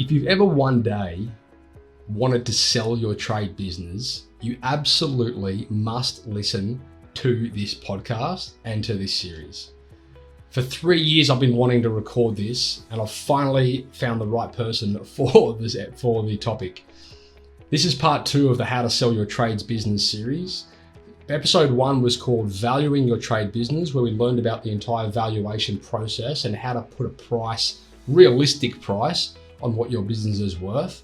If you've ever one day wanted to sell your trade business, you absolutely must listen to this podcast and to this series. For 3 years, I've been wanting to record this, and I've finally found the right person for the topic. This is part 2 of the How to Sell Your Trades Business series. Episode 1 was called Valuing Your Trade Business, where we learned about the entire valuation process and how to put a price, realistic price, on what your business is worth.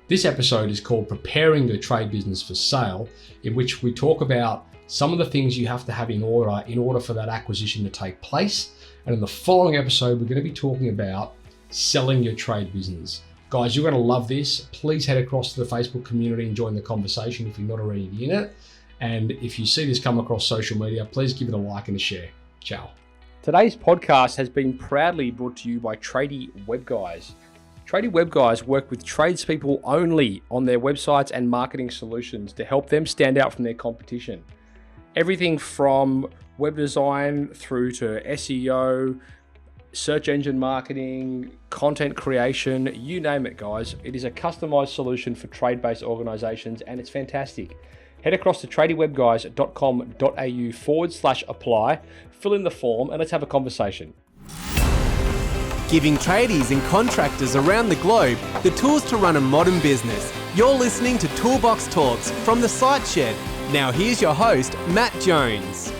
This episode is called Preparing Your Trade Business for Sale, in which we talk about some of the things you have to have in order for that acquisition to take place. And in the following episode, we're going to be talking about selling your trade business. Guys, you're going to love this. Please head across to the Facebook community and join the conversation if you're not already in it. And if you see this come across social media, please give it a like and a share. Ciao. Today's podcast has been proudly brought to you by Tradie Web Guys. Tradie Web Guys work with tradespeople only on their websites and marketing solutions to help them stand out from their competition. Everything from web design through to SEO, search engine marketing, content creation, you name it, guys. It is a customized solution for trade-based organizations, and it's fantastic. Head across to tradiewebguys.com.au/apply, fill in the form, and let's have a conversation. Giving tradies and contractors around the globe the tools to run a modern business. You're listening to Toolbox Talks from the Site Shed. Now here's your host, Matt Jones.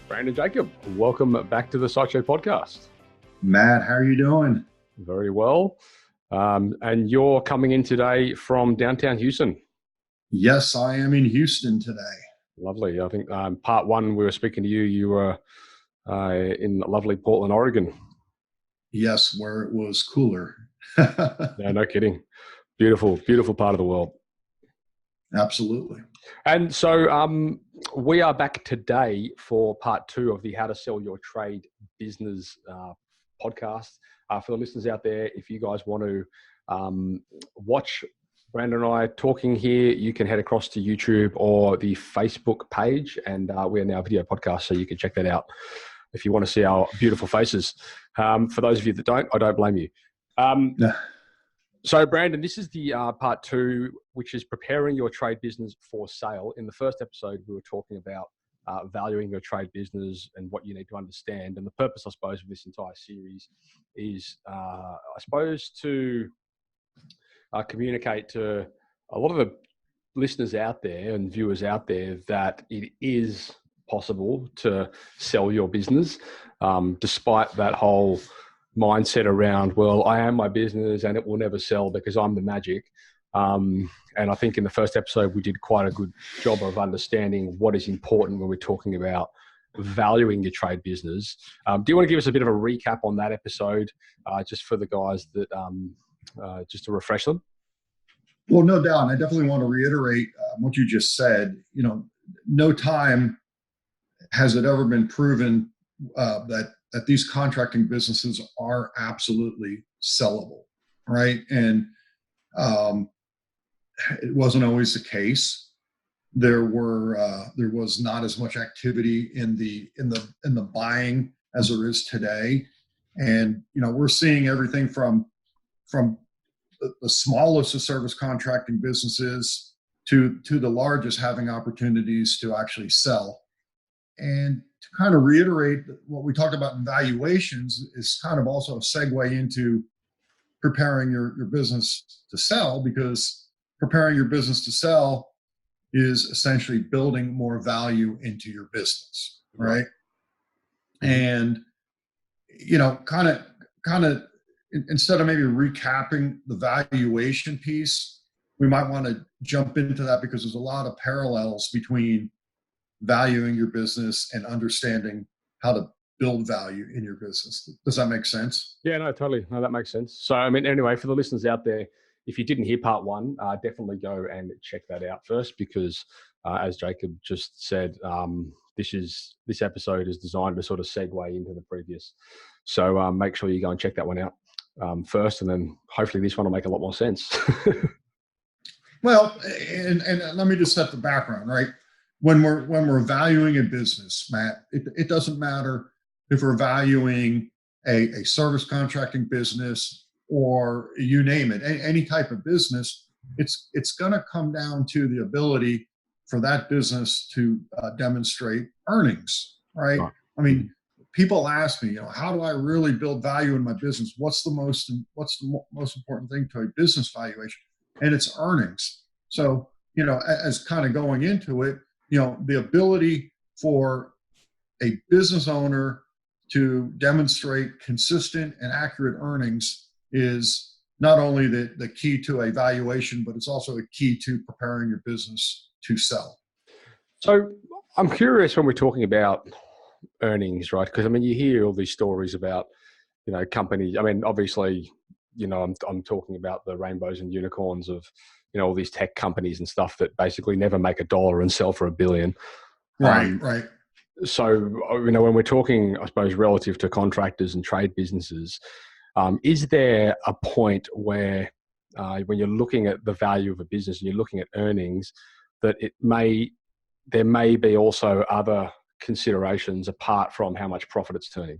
Brandon Jacob, welcome back to the Site Shed podcast. Matt, how are you doing? Very well. And you're coming in today from downtown Houston. Yes, I am in Houston today. Lovely. I think part 1, we were speaking to you. You were in lovely Portland, Oregon. Yes, where it was cooler. Yeah, no kidding. Beautiful, beautiful part of the world. Absolutely. And so we are back today for part 2 of the How to Sell Your Trade Business podcast. For the listeners out there, if you guys want to watch Brandon and I talking here, you can head across to YouTube or the Facebook page, and we are now a video podcast, so you can check that out if you want to see our beautiful faces. For those of you that don't, I don't blame you. So Brandon, this is the part 2, which is preparing your trade business for sale. In the first episode, we were talking about valuing your trade business and what you need to understand. And the purpose, I suppose, of this entire series is, to communicate to a lot of the listeners out there and viewers out there that it is possible to sell your business, despite that whole mindset around, well, I am my business and it will never sell because I'm the magic. And I think in the first episode, we did quite a good job of understanding what is important when we're talking about valuing your trade business. Do you want to give us a bit of a recap on that episode, just for the guys that, just to refresh them? Well, no doubt. And I definitely want to reiterate what you just said. You know, no time has it ever been proven that these contracting businesses are absolutely sellable, right? And it wasn't always the case. There was not as much activity in the buying as there is today, and you know, we're seeing everything from the smallest of service contracting businesses to the largest having opportunities to actually sell. And to kind of reiterate what we talked about in valuations is kind of also a segue into preparing your business to sell, because preparing your business to sell is essentially building more value into your business, right? And, you know, kind of instead of maybe recapping the valuation piece, we might want to jump into that, because there's a lot of parallels between valuing your business and understanding how to build value in your business. Does that make sense? Yeah, no, totally. No, that makes sense. So, I mean, anyway, for the listeners out there, if you didn't hear part 1, definitely go and check that out first, because as Jacob just said, this episode is designed to sort of segue into the previous. So make sure you go and check that one out first, and then hopefully this one will make a lot more sense. Well, and let me just set the background, right? When we're valuing a business, Matt, it doesn't matter if we're valuing a service contracting business, or you name it, any type of business, it's going to come down to the ability for that business to demonstrate earnings, right? Right. I mean, people ask me, how do I really build value in my business? What's the most important thing to a business valuation? And it's earnings. So, as kind of going into it, the ability for a business owner to demonstrate consistent and accurate earnings is not only the key to a valuation, but it's also a key to preparing your business to sell. So I'm curious when we're talking about earnings, right? Because I mean, you hear all these stories about, companies. I mean, obviously, I'm talking about the rainbows and unicorns of, all these tech companies and stuff that basically never make $1 and sell for $1 billion. Right. So, when we're talking, I suppose, relative to contractors and trade businesses, is there a point where, when you're looking at the value of a business and you're looking at earnings, that there may be also other considerations apart from how much profit it's turning?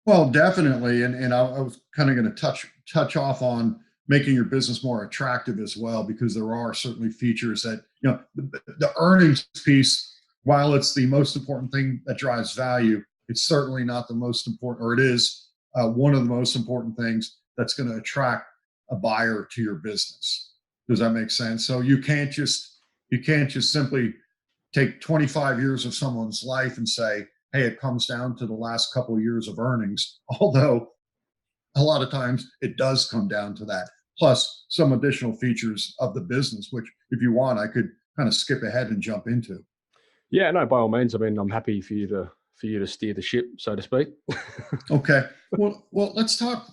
Well, definitely, and I was kind of going to touch off on making your business more attractive as well, because there are certainly features that the earnings piece, while it's the most important thing that drives value, it's certainly not the most important, or it is one of the most important things that's going to attract a buyer to your business. Does that make sense? So you can't just simply take 25 years of someone's life and say, hey, it comes down to the last couple of years of earnings, although a lot of times it does come down to that, plus some additional features of the business, which if you want, I could kind of skip ahead and jump into. Yeah, no, by all means. I mean, I'm happy for you to steer the ship, so to speak. Okay. Well, let's talk.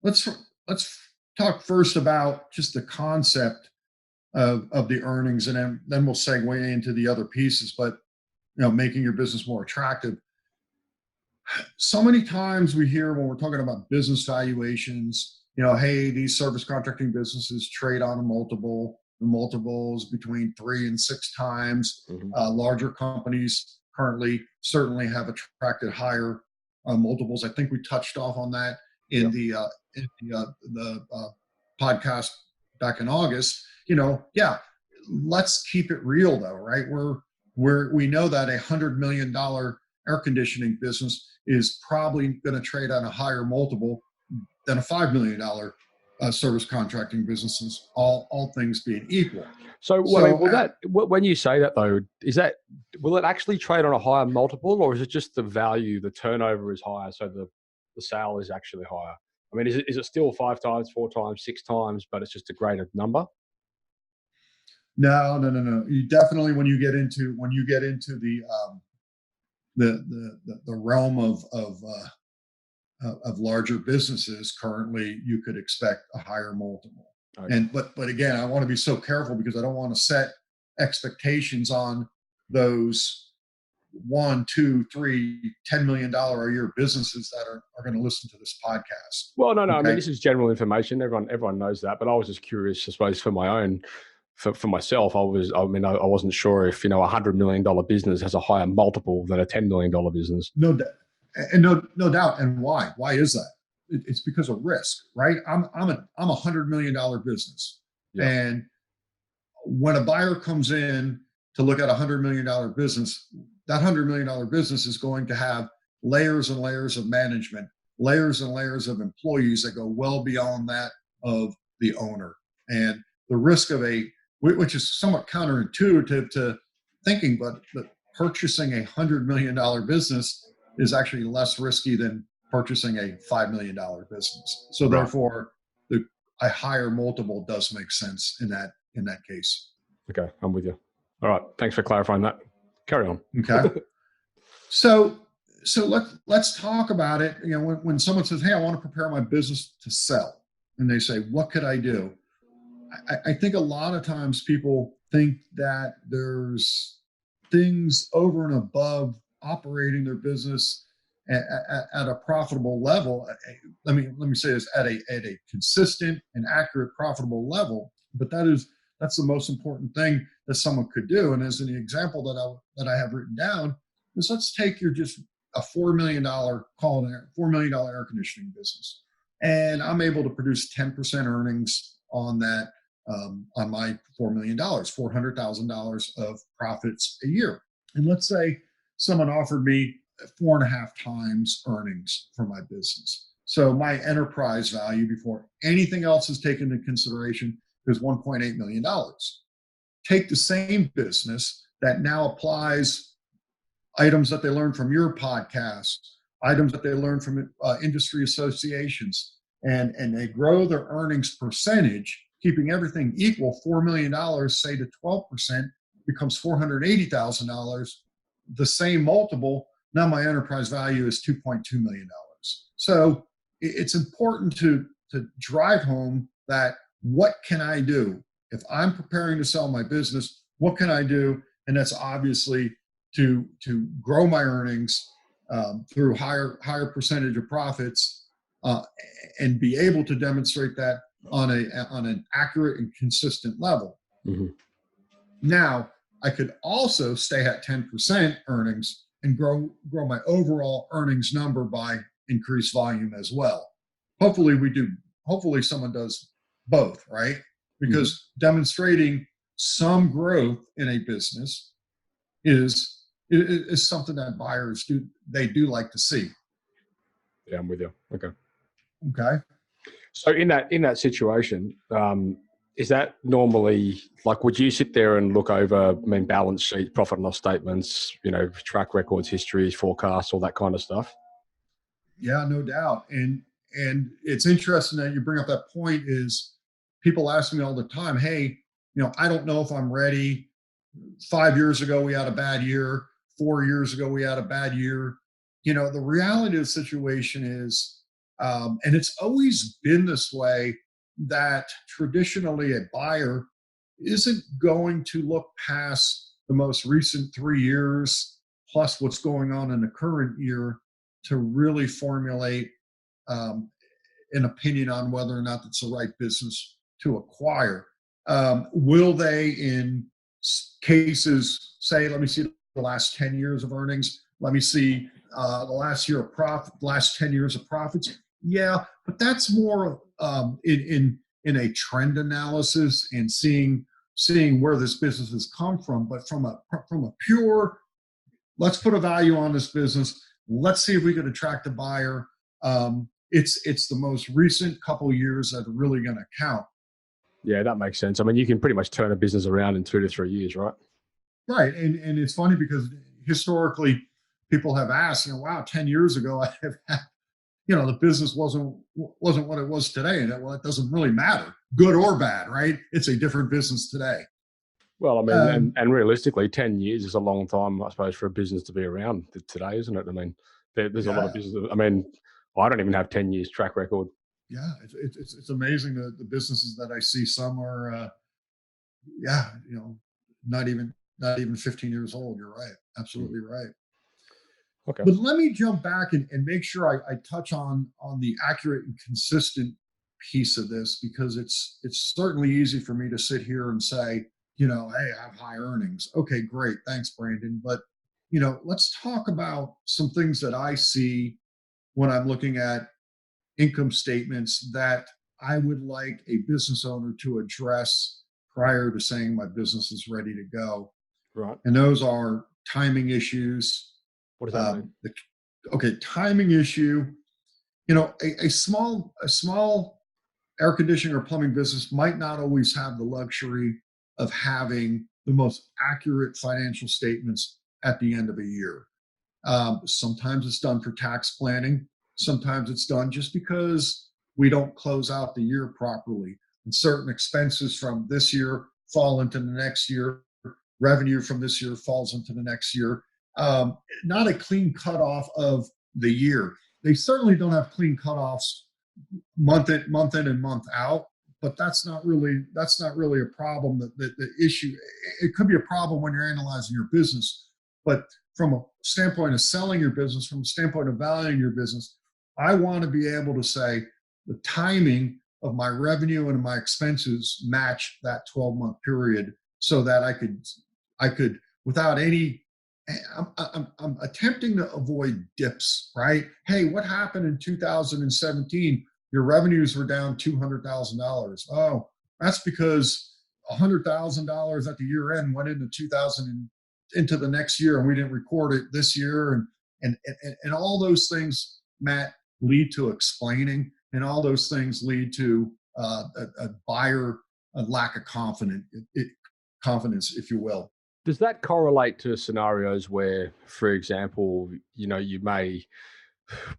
Let's talk first about just the concept of the earnings, and then we'll segue into the other pieces. But making your business more attractive. So many times we hear when we're talking about business valuations, hey, these service contracting businesses trade on a multiple. The multiples between 3 and 6 times. Mm-hmm. Larger companies currently certainly have attracted higher multiples. I think we touched off on that in the podcast back in August. Let's keep it real though, right? We know that $100 million air conditioning business is probably going to trade on a higher multiple than a $5 million service contracting businesses, all things being equal. So when you say that though, will it actually trade on a higher multiple, or is it just the value, the turnover is higher, so the sale is actually higher? I mean, is it still 5 times, 4 times, 6 times, but it's just a greater number? No. You definitely, when you get into the realm of larger businesses, currently you could expect a higher multiple. Okay. But again, I want to be so careful because I don't want to set expectations on those 1, 2, 3, $10 million a year businesses that are going to listen to this podcast. Well, no. Okay? I mean, this is general information. Everyone knows that, but I was just curious, I suppose, for my own. For myself, I wasn't sure if $100 million business has a higher multiple than a $10 million business. No doubt. And why? Why is that? It's because of risk, right? I'm a $100 million business, yeah. And when a buyer comes in to look at a $100 million business, that $100 million business is going to have layers and layers of management, layers and layers of employees that go well beyond that of the owner, and the risk of which is somewhat counterintuitive to thinking, but purchasing a $100 million business is actually less risky than purchasing a $5 million business. So right. Therefore, a higher multiple does make sense in that case. Okay, I'm with you. All right, thanks for clarifying that. Carry on. Okay. So let's talk about it. When someone says, "Hey, I want to prepare my business to sell," and they say, "What could I do?" I think a lot of times people think that there's things over and above operating their business at a profitable level. Let me say this, at a consistent and accurate profitable level. But that's the most important thing that someone could do. And as an example that I have written down is, let's take your just a $4 million, call it a $4 million air conditioning business. And I'm able to produce 10% earnings on that, on my $4 million, $400,000 of profits a year. And let's say someone offered me 4.5 times earnings for my business. So my enterprise value before anything else is taken into consideration is $1.8 million. Take the same business that now applies items that they learned from your podcast, items that they learned from industry associations, and they grow their earnings percentage, keeping everything equal. $4 million, say to 12%, becomes $480,000. The same multiple, now my enterprise value is $2.2 million. So it's important to drive home that what can I do? If I'm preparing to sell my business, what can I do? And that's obviously to grow my earnings through higher percentage of profits, and be able to demonstrate that on an accurate and consistent level. Mm-hmm. Now, I could also stay at 10% earnings and grow my overall earnings number by increased volume as well. Hopefully someone does both, right? Because demonstrating some growth in a business is something that buyers do like to see. Yeah, I'm with you. Okay. Okay. So in that situation, is that normally, like, would you sit there and look over, balance sheet, profit and loss statements, track records, histories, forecasts, all that kind of stuff? Yeah, no doubt. And it's interesting that you bring up that point. Is people ask me all the time, hey, I don't know if I'm ready. 5 years ago, we had a bad year. 4 years ago, we had a bad year. The reality of the situation is, and it's always been this way, that traditionally a buyer isn't going to look past the most recent 3 years plus what's going on in the current year to really formulate an opinion on whether or not it's the right business to acquire. Will they, in cases, say, let me see the last 10 years of earnings, let me see the last 10 years of profits? Yeah, but that's more in a trend analysis and seeing where this business has come from. But from a pure, let's put a value on this business, let's see if we could attract a buyer. It's the most recent couple of years that are really going to count. Yeah, that makes sense. You can pretty much turn a business around in 2 to 3 years, right? Right. And it's funny because historically people have asked, wow, 10 years ago, I have had, the business wasn't what it was today. And it doesn't really matter, good or bad, right? It's a different business today. Well, and realistically, 10 years is a long time, I suppose, for a business to be around today, isn't it? There's a lot of businesses. I don't even have 10 years track record. Yeah, it's amazing the businesses that I see. Some are, not even 15 years old. You're right, absolutely right. Okay. But let me jump back and make sure I touch on the accurate and consistent piece of this, because it's certainly easy for me to sit here and say, hey, I have high earnings. Okay, great, thanks, Brandon. But let's talk about some things that I see when I'm looking at income statements that I would like a business owner to address prior to saying my business is ready to go. Right. And those are timing issues. What does that mean? Timing issue. A small air conditioning or plumbing business might not always have the luxury of having the most accurate financial statements at the end of a year. Sometimes it's done for tax planning. Sometimes it's done just because we don't close out the year properly, and certain expenses from this year fall into the next year. Revenue from this year falls into the next year. Not a clean cutoff of the year. They certainly don't have clean cutoffs month in and month out, but that's not really a problem. The issue, it could be a problem when you're analyzing your business, but from a standpoint of selling your business, from a standpoint of valuing your business, I want to be able to say the timing of my revenue and my expenses match that 12-month period, so that I could, without any I'm attempting to avoid dips, right? Hey, what happened in 2017? Your revenues were down $200,000. Oh, that's because $100,000 at the year end went into 2000 into the next year, and we didn't record it this year, and all those things, Matt, lead to explaining, and all those things lead to a buyer a lack of confidence, if you will. Does that correlate to scenarios where, for example, you may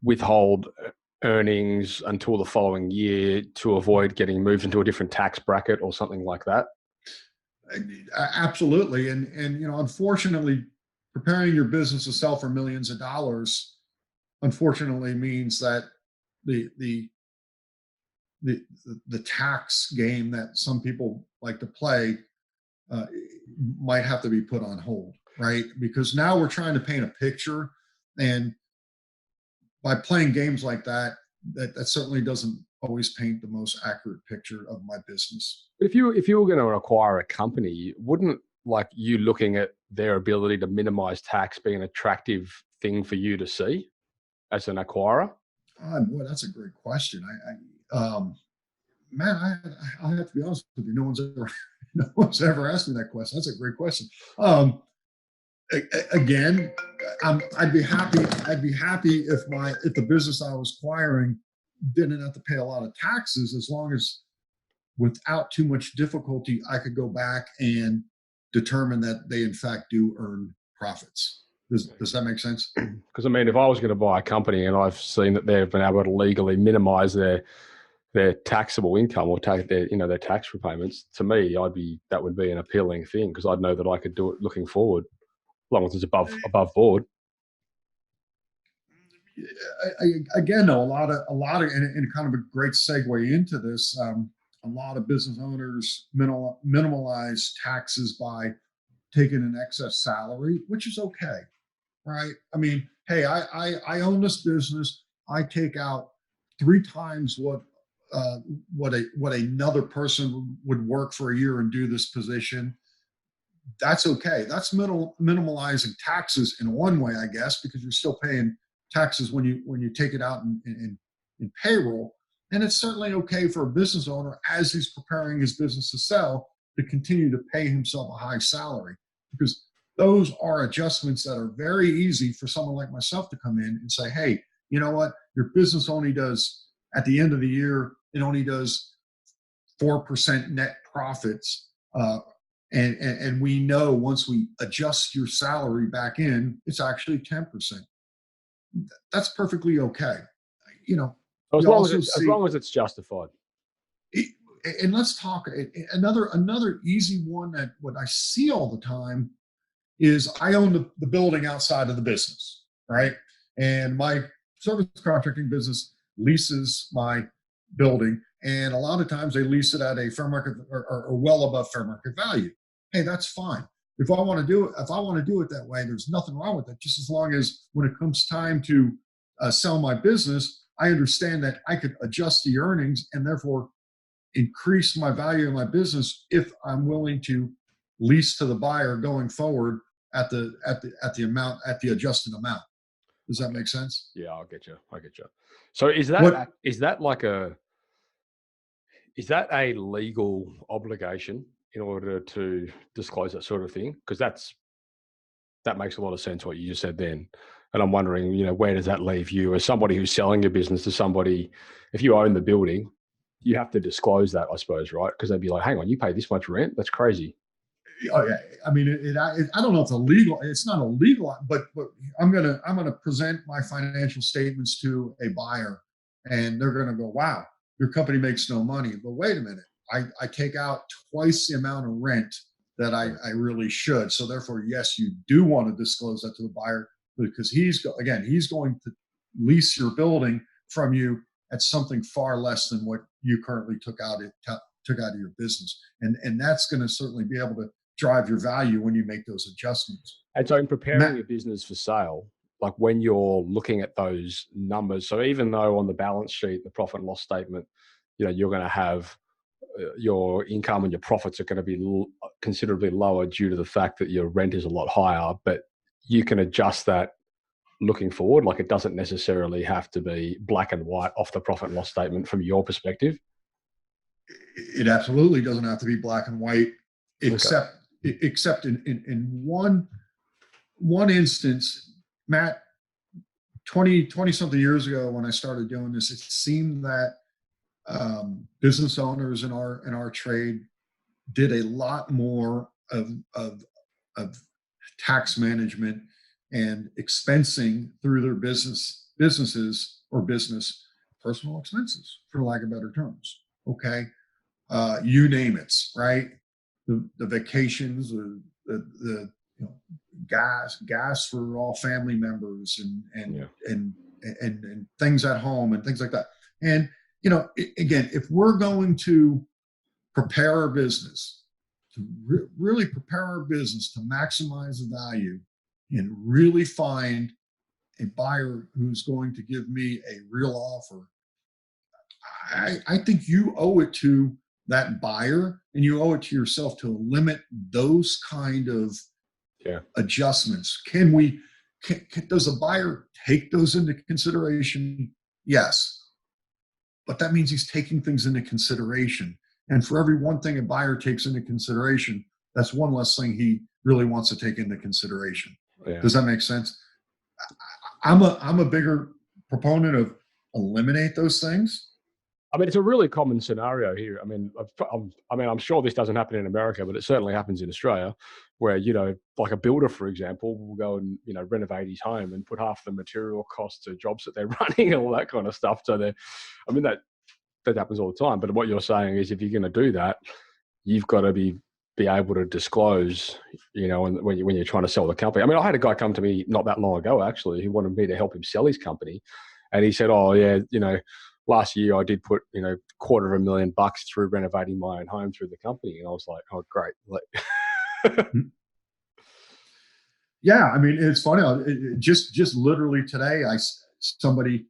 withhold earnings until the following year to avoid getting moved into a different tax bracket or something like that? Absolutely, and unfortunately, preparing your business to sell for millions of dollars, unfortunately, means that the the the tax game that some people like to play uh, might have to be put on hold, right? Because now we're trying to paint a picture, and by playing games like that, that certainly doesn't always paint the most accurate picture of my business. If you were going to acquire a company, wouldn't like you looking at their ability to minimize tax be an attractive thing for you to see as an acquirer? Boy, that's a great question. Man, I have to be honest with you. No one's ever asked me that question. That's a great question. Again, I'd be happy. I'd be happy if the business I was acquiring didn't have to pay a lot of taxes, as long as without too much difficulty, I could go back and determine that they in fact do earn profits. Does that make sense? Because I mean, if I was going to buy a company and I've seen that they've been able to legally minimize their taxable income or their tax repayments, to me, that would be an appealing thing, because I'd know that I could do it looking forward, as long as it's above board. Again, though, a lot of, and kind of a great segue into this. A lot of business owners minimalize taxes by taking an excess salary, which is okay, right? I mean, hey, I own this business. I take out 3 times what another person would work for a year and do this position. That's okay. That's minimalizing taxes in one way, I guess, because you're still paying taxes when you take it out in payroll. And it's certainly okay for a business owner, as he's preparing his business to sell, to continue to pay himself a high salary, because those are adjustments that are very easy for someone like myself to come in and say, hey, you know what? Your business only does, at the end of the year, it only does 4% net profits. And we know once we adjust your salary back in, it's actually 10%. That's perfectly okay. As long as it's justified. And let's talk another easy one that what I see all the time is I own the building outside of the business, right? And my service contracting business leases my building, and a lot of times they lease it at a fair market or well above fair market value. Hey, that's fine. If I want to do it that way, there's nothing wrong with it. Just as long as when it comes time to sell my business, I understand that I could adjust the earnings and therefore increase my value of my business if I'm willing to lease to the buyer going forward at the adjusted amount. Does that make sense? Yeah, I get you. So is that a legal obligation in order to disclose that sort of thing? Because that makes a lot of sense what you just said then. And I'm wondering, where does that leave you as somebody who's selling your business to somebody? If you own the building, you have to disclose that, I suppose, right? Because they'd be like, hang on, you pay this much rent? That's crazy. Oh yeah, I mean, I don't know if it's illegal. It's not illegal, but I'm gonna present my financial statements to a buyer, and they're gonna go, "Wow, your company makes no money." But wait a minute, I take out twice the amount of rent that I really should. So therefore, yes, you do want to disclose that to the buyer, because he's going to lease your building from you at something far less than what you currently took out of your business, and that's going to certainly be able to drive your value when you make those adjustments. And so in preparing your business for sale, like when you're looking at those numbers, so even though on the balance sheet, the profit and loss statement, you're going to have your income and your profits are going to be considerably lower due to the fact that your rent is a lot higher, but you can adjust that looking forward. Like it doesn't necessarily have to be black and white off the profit and loss statement from your perspective. It absolutely doesn't have to be black and white, except in one instance, Matt, 20 something years ago when I started doing this, it seemed that business owners in our trade did a lot more of tax management and expensing through their businesses or business personal expenses, for lack of better terms. Okay, you name it, right? The vacations, the gas for all family members, and things at home and things like that. And again, if we're going to prepare our business to really prepare our business to maximize the value and really find a buyer who's going to give me a real offer, I think you owe it to that buyer and you owe it to yourself to limit those kind of adjustments. Does a buyer take those into consideration? Yes. But that means he's taking things into consideration. And for every one thing a buyer takes into consideration, that's one less thing he really wants to take into consideration. Yeah. Does that make sense? I'm a bigger proponent of eliminate those things. I mean, it's a really common scenario here. I mean, I'm sure this doesn't happen in America, but it certainly happens in Australia, where like a builder, for example, will go and renovate his home and put half the material cost to jobs that they're running and all that kind of stuff. So that happens all the time. But what you're saying is, if you're going to do that, you've got to be able to disclose, when you're trying to sell the company. I mean, I had a guy come to me not that long ago, actually, who wanted me to help him sell his company, and he said, "Oh yeah, last year I did put, $250,000 through renovating my own home through the company." And I was like, "Oh, great." Yeah. I mean, it's funny. Just literally today, somebody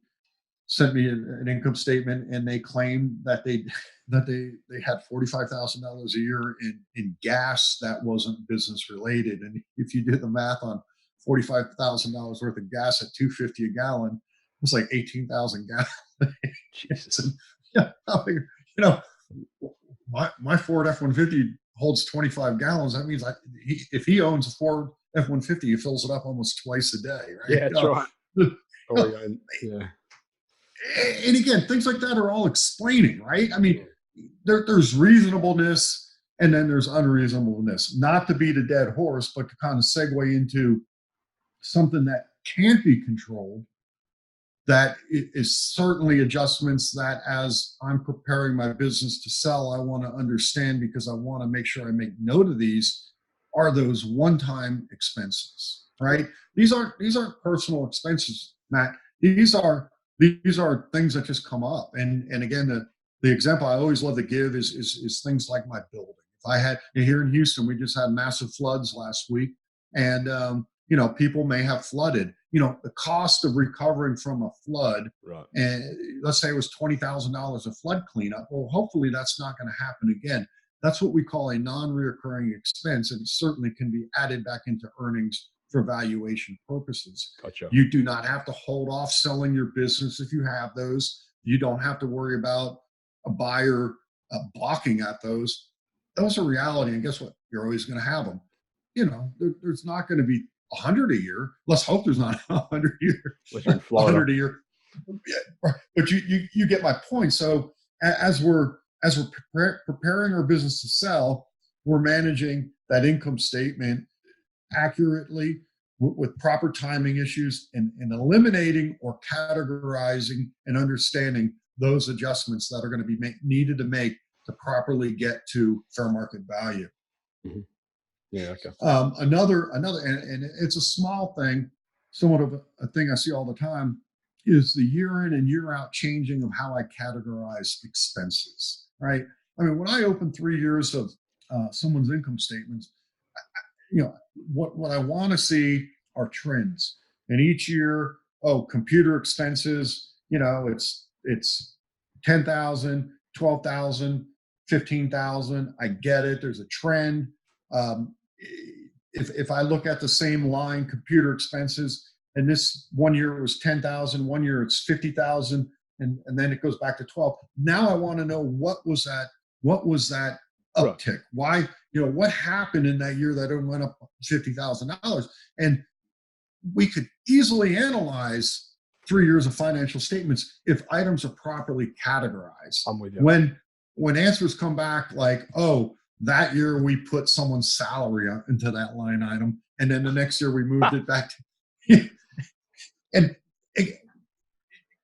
sent me an income statement and they claimed that they had $45,000 a year in gas that wasn't business related. And if you did the math on $45,000 worth of gas at $2.50 a gallon, it's like 18,000 gallons. Jesus. My Ford F-150 holds 25 gallons. That means if he owns a Ford F-150, he fills it up almost twice a day, right? Yeah, that's right. Yeah. And again, things like that are all explaining, right? I mean, there's reasonableness and then there's unreasonableness. Not to beat a dead horse, but to kind of segue into something that can't be controlled. That is certainly adjustments that, as I'm preparing my business to sell, I want to understand, because I want to make sure I make note of these, are those one-time expenses, right? These aren't personal expenses, Matt. These are things that just come up. And again, the example I always love to give is things like my building. If I had, here in Houston, we just had massive floods last week, and people may have flooded. The cost of recovering from a flood, right, and let's say it was $20,000 of flood cleanup. Well, hopefully that's not going to happen again. That's what we call a non-reoccurring expense, and it certainly can be added back into earnings for valuation purposes. Gotcha. You do not have to hold off selling your business if you have those. You don't have to worry about a buyer balking at those. Those are reality, and guess what? You're always going to have them. There's not going to be 100 a year. Let's hope there's not 100 a year. 100 a year. Yeah, but you get my point. So as we're preparing our business to sell, we're managing that income statement accurately with proper timing issues, and eliminating or categorizing and understanding those adjustments that are going to be needed to make to properly get to fair market value. Mm-hmm. Yeah. Okay. Another, and it's a small thing, somewhat of a thing I see all the time, is the year in and year out changing of how I categorize expenses. Right. I mean, when I open 3 years of someone's income statements, what I want to see are trends. And each year, computer expenses, it's 10,000, 12,000, 15,000. I get it. There's a trend. if I look at the same line, computer expenses, and this one year it was 10,000, one year it's 50,000, and then it goes back to 12. Now I want to know what was that uptick? Right. Why, what happened in that year that it went up $50,000? And we could easily analyze 3 years of financial statements if items are properly categorized. I'm with you. When answers come back like, oh, that year we put someone's salary into that line item, and then the next year we moved it back to, and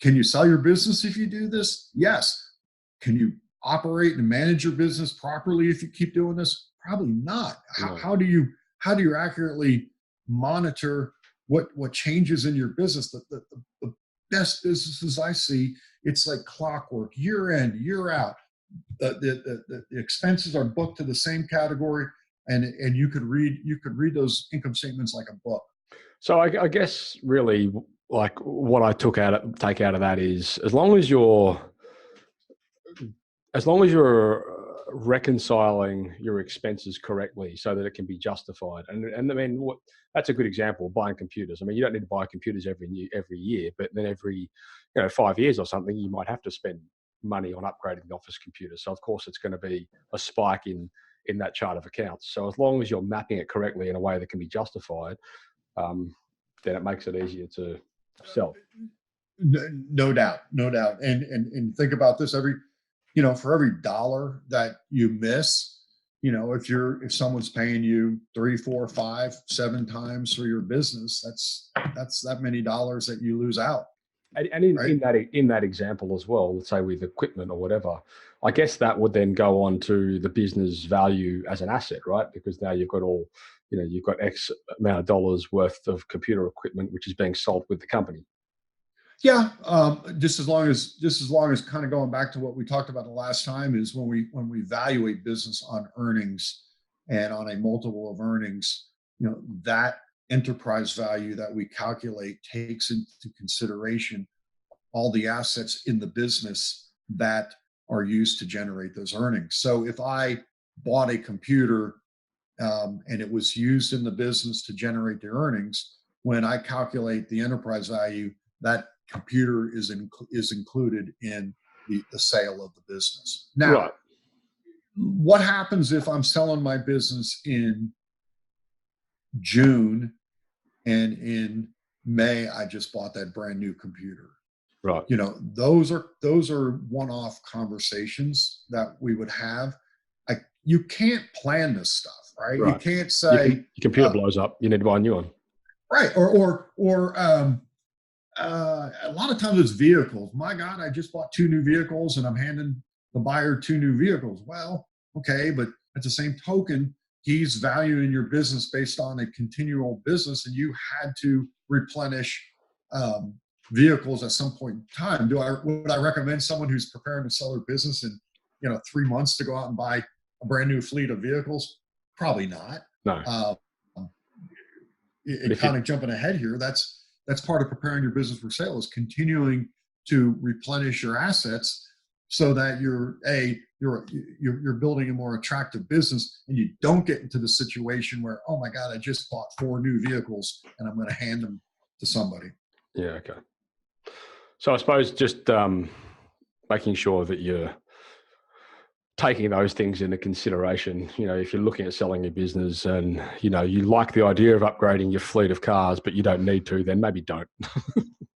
can you sell your business if you do this? Yes. Can you operate and manage your business properly if you keep doing this? Probably not. How do you accurately monitor what changes in your business? The best businesses I see, it's like clockwork, year in, year out. The expenses are booked to the same category, and you could read those income statements like a book. So I guess really, like, what I take out of that is, as long as you're reconciling your expenses correctly so that it can be justified. And I mean, that's a good example, buying computers. I mean, you don't need to buy computers every year, but then every 5 years or something, you might have to spend money on upgrading the office computer. So of course it's going to be a spike in that chart of accounts. So as long as you're mapping it correctly in a way that can be justified, then it makes it easier to sell. No doubt. And think about this: for every dollar that you miss, if someone's paying you 3, 4, 5, 7 times for your business, that's that many dollars that you lose out. And in that example as well, let's say with equipment or whatever, I guess that would then go on to the business value as an asset, right? Because now you've got you've got X amount of dollars worth of computer equipment which is being sold with the company. Yeah, just as long as kind of going back to what we talked about the last time, is when we evaluate business on earnings and on a multiple of earnings, that enterprise value that we calculate takes into consideration all the assets in the business that are used to generate those earnings. So if I bought a computer and it was used in the business to generate the earnings, when I calculate the enterprise value, that computer is included in the sale of the business. Now, right. What happens if I'm selling my business in June and in May I just bought that brand new computer? Right. Those are one-off conversations that we would have. You can't plan this stuff, right? You can't say your computer blows up, you need to buy a new one. Right. Or a lot of times it's vehicles. My God, I just bought 2 new vehicles and I'm handing the buyer 2 new vehicles. Well, okay, but at the same token, he's valuing your business based on a continual business, and you had to replenish vehicles at some point in time. Would I recommend someone who's preparing to sell their business in 3 months to go out and buy a brand new fleet of vehicles? Probably not. No. Kind of jumping ahead here, that's part of preparing your business for sale, is continuing to replenish your assets so that you're building a more attractive business, and you don't get into the situation where, oh my God, I just bought 4 new vehicles and I'm going to hand them to somebody. Yeah. Okay. So I suppose just making sure that you're taking those things into consideration. If you're looking at selling your business and, you like the idea of upgrading your fleet of cars, but you don't need to, then maybe don't.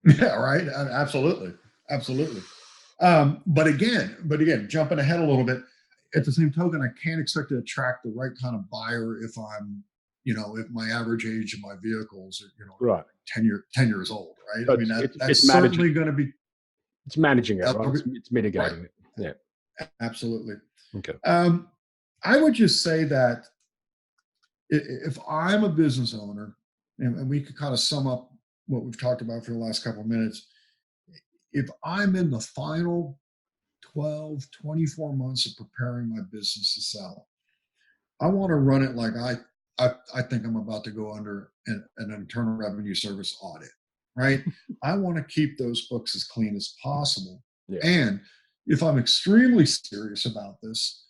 Yeah, right. Absolutely. But again, jumping ahead a little bit, at the same token, I can't expect to attract the right kind of buyer if I'm, if my average age of my vehicles are, right, 10 years old, right? So I mean, that's certainly going to be. It's managing it, right? It's mitigating it. Yeah. Absolutely. Okay. I would just say that if I'm a business owner, and we could kind of sum up what we've talked about for the last couple of minutes, if I'm in the final 12, 24 months of preparing my business to sell, I want to run it like I think I'm about to go under an Internal Revenue Service audit, right? I want to keep those books as clean as possible. Yeah. And if I'm extremely serious about this,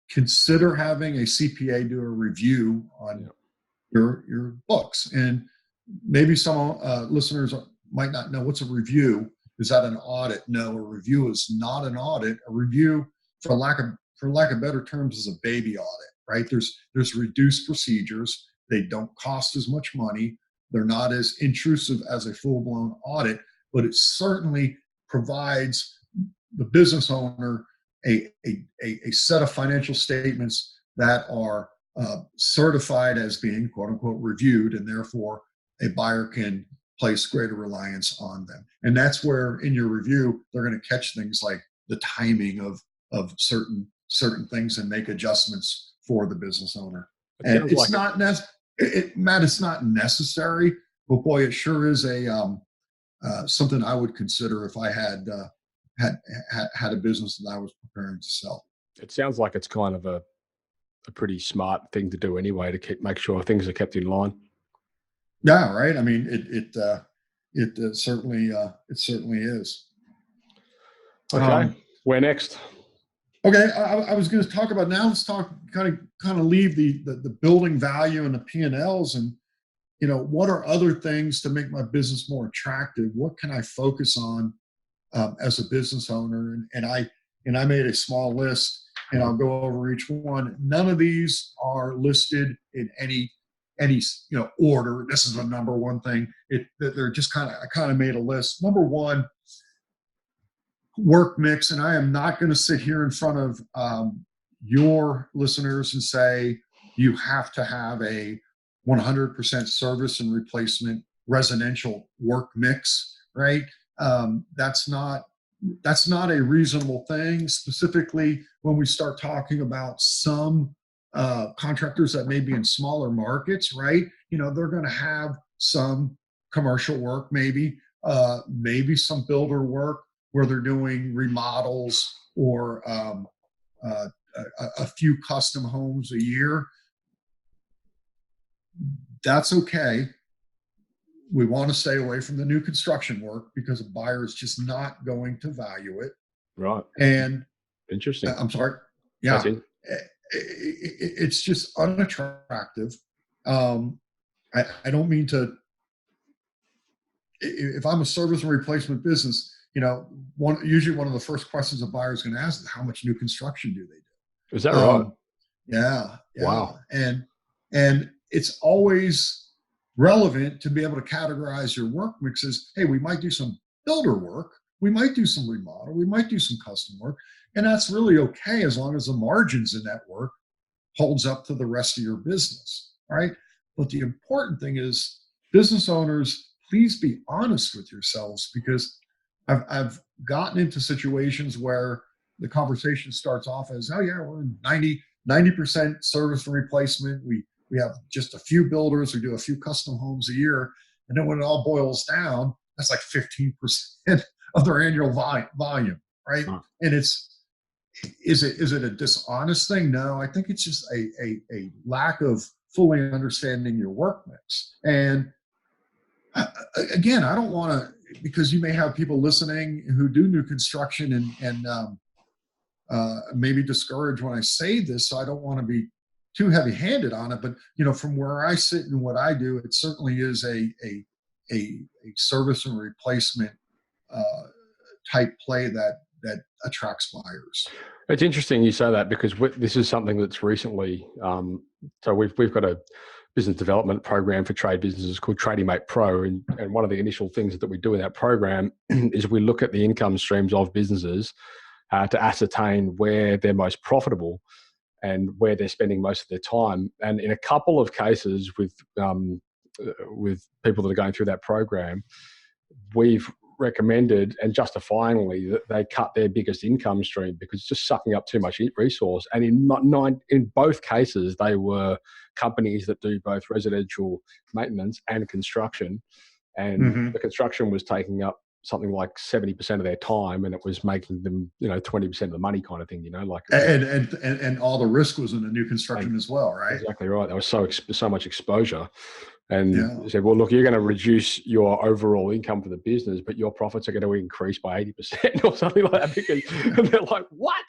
consider having a CPA do a review on your books. And maybe some listeners might not know what's a review. Is that an audit? No, a review is not an audit. A review, for lack of better terms, is a baby audit, right? There's reduced procedures. They don't cost as much money. They're not as intrusive as a full-blown audit, but it certainly provides the business owner a set of financial statements that are certified as being quote unquote reviewed, and therefore a buyer can place greater reliance on them. And that's where in your review, they're going to catch things like the timing of certain things and make adjustments for the business owner. And it's not Matt, it's not necessary, but boy, it sure is a something I would consider if I had a business that I was preparing to sell. It sounds like it's kind of a pretty smart thing to do anyway, to make sure things are kept in line. Yeah, right. I mean, it certainly is. Okay, where next? Okay, I was going to talk about now. Let's talk kind of leave the building value and the P&Ls, and what are other things to make my business more attractive? What can I focus on as a business owner? And I made a small list, and I'll go over each one. None of these are listed in any order. This is the number one thing. They're just I kind of made a list. Number one, work mix. And I am not going to sit here in front of your listeners and say you have to have a 100% service and replacement residential work mix, right? That's not a reasonable thing, specifically when we start talking about some contractors that may be in smaller markets, right? They're going to have some commercial work, maybe some builder work where they're doing remodels or a few custom homes a year. That's okay. We want to stay away from the new construction work because a buyer is just not going to value it. Right. And interesting. I'm sorry. Yeah. It's just unattractive. I don't mean to, if I'm a service and replacement business, usually one of the first questions a buyer is going to ask is how much new construction do they do? Is that right? Yeah. Wow. And it's always relevant to be able to categorize your work mixes. Hey, we might do some builder work. We might do some remodel. We might do some custom work. And that's really okay as long as the margins in that work holds up to the rest of your business, right? But the important thing is, business owners, please be honest with yourselves, because I've gotten into situations where the conversation starts off as, oh yeah, we're 90% service and replacement. We have just a few builders who do a few custom homes a year. And then when it all boils down, that's like 15% of their annual volume, right? Huh. And is it a dishonest thing? No, I think it's just a lack of fully understanding your work mix. And again, I don't want to, because you may have people listening who do new construction and maybe discouraged when I say this, so I don't want to be too heavy-handed on it. But from where I sit and what I do, it certainly is a service and replacement type play that attracts buyers. It's interesting you say that, because this is something that's recently. So we've got a business development program for trade businesses called Trading Mate Pro, and one of the initial things that we do in that program is we look at the income streams of businesses to ascertain where they're most profitable and where they're spending most of their time. And in a couple of cases with people that are going through that program, we've recommended, and justifyingly, that they cut their biggest income stream because it's just sucking up too much resource. And in both cases, they were companies that do both residential maintenance and construction. And the construction was taking up something like 70% of their time, and it was making them, 20% of the money kind of thing, like. And all the risk was in the new construction as well, right? Exactly right. There was so much exposure. And said, well, look, you're going to reduce your overall income for the business, but your profits are going to increase by 80% or something like that. Because they're like, what?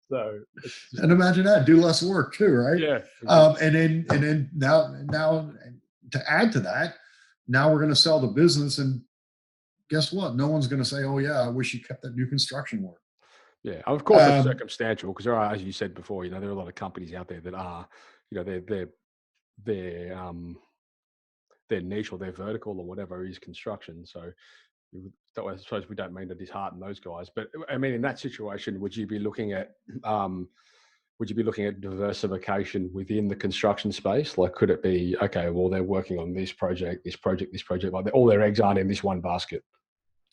So it's just, And imagine that, do less work too, right? yeah. And then now to add to that, now we're going to sell the business, and guess what? No one's going to say, "Oh yeah, I wish you kept that new construction work." Yeah, of course it's Um, circumstantial because there are, as you said before, there are a lot of companies out there that are, their their niche or their vertical or whatever is construction. So I suppose we don't mean to dishearten those guys, but I mean, in that situation, would you be looking at diversification within the construction space? Like, could it be, okay, well, they're working on this project, like all their eggs aren't in this one basket?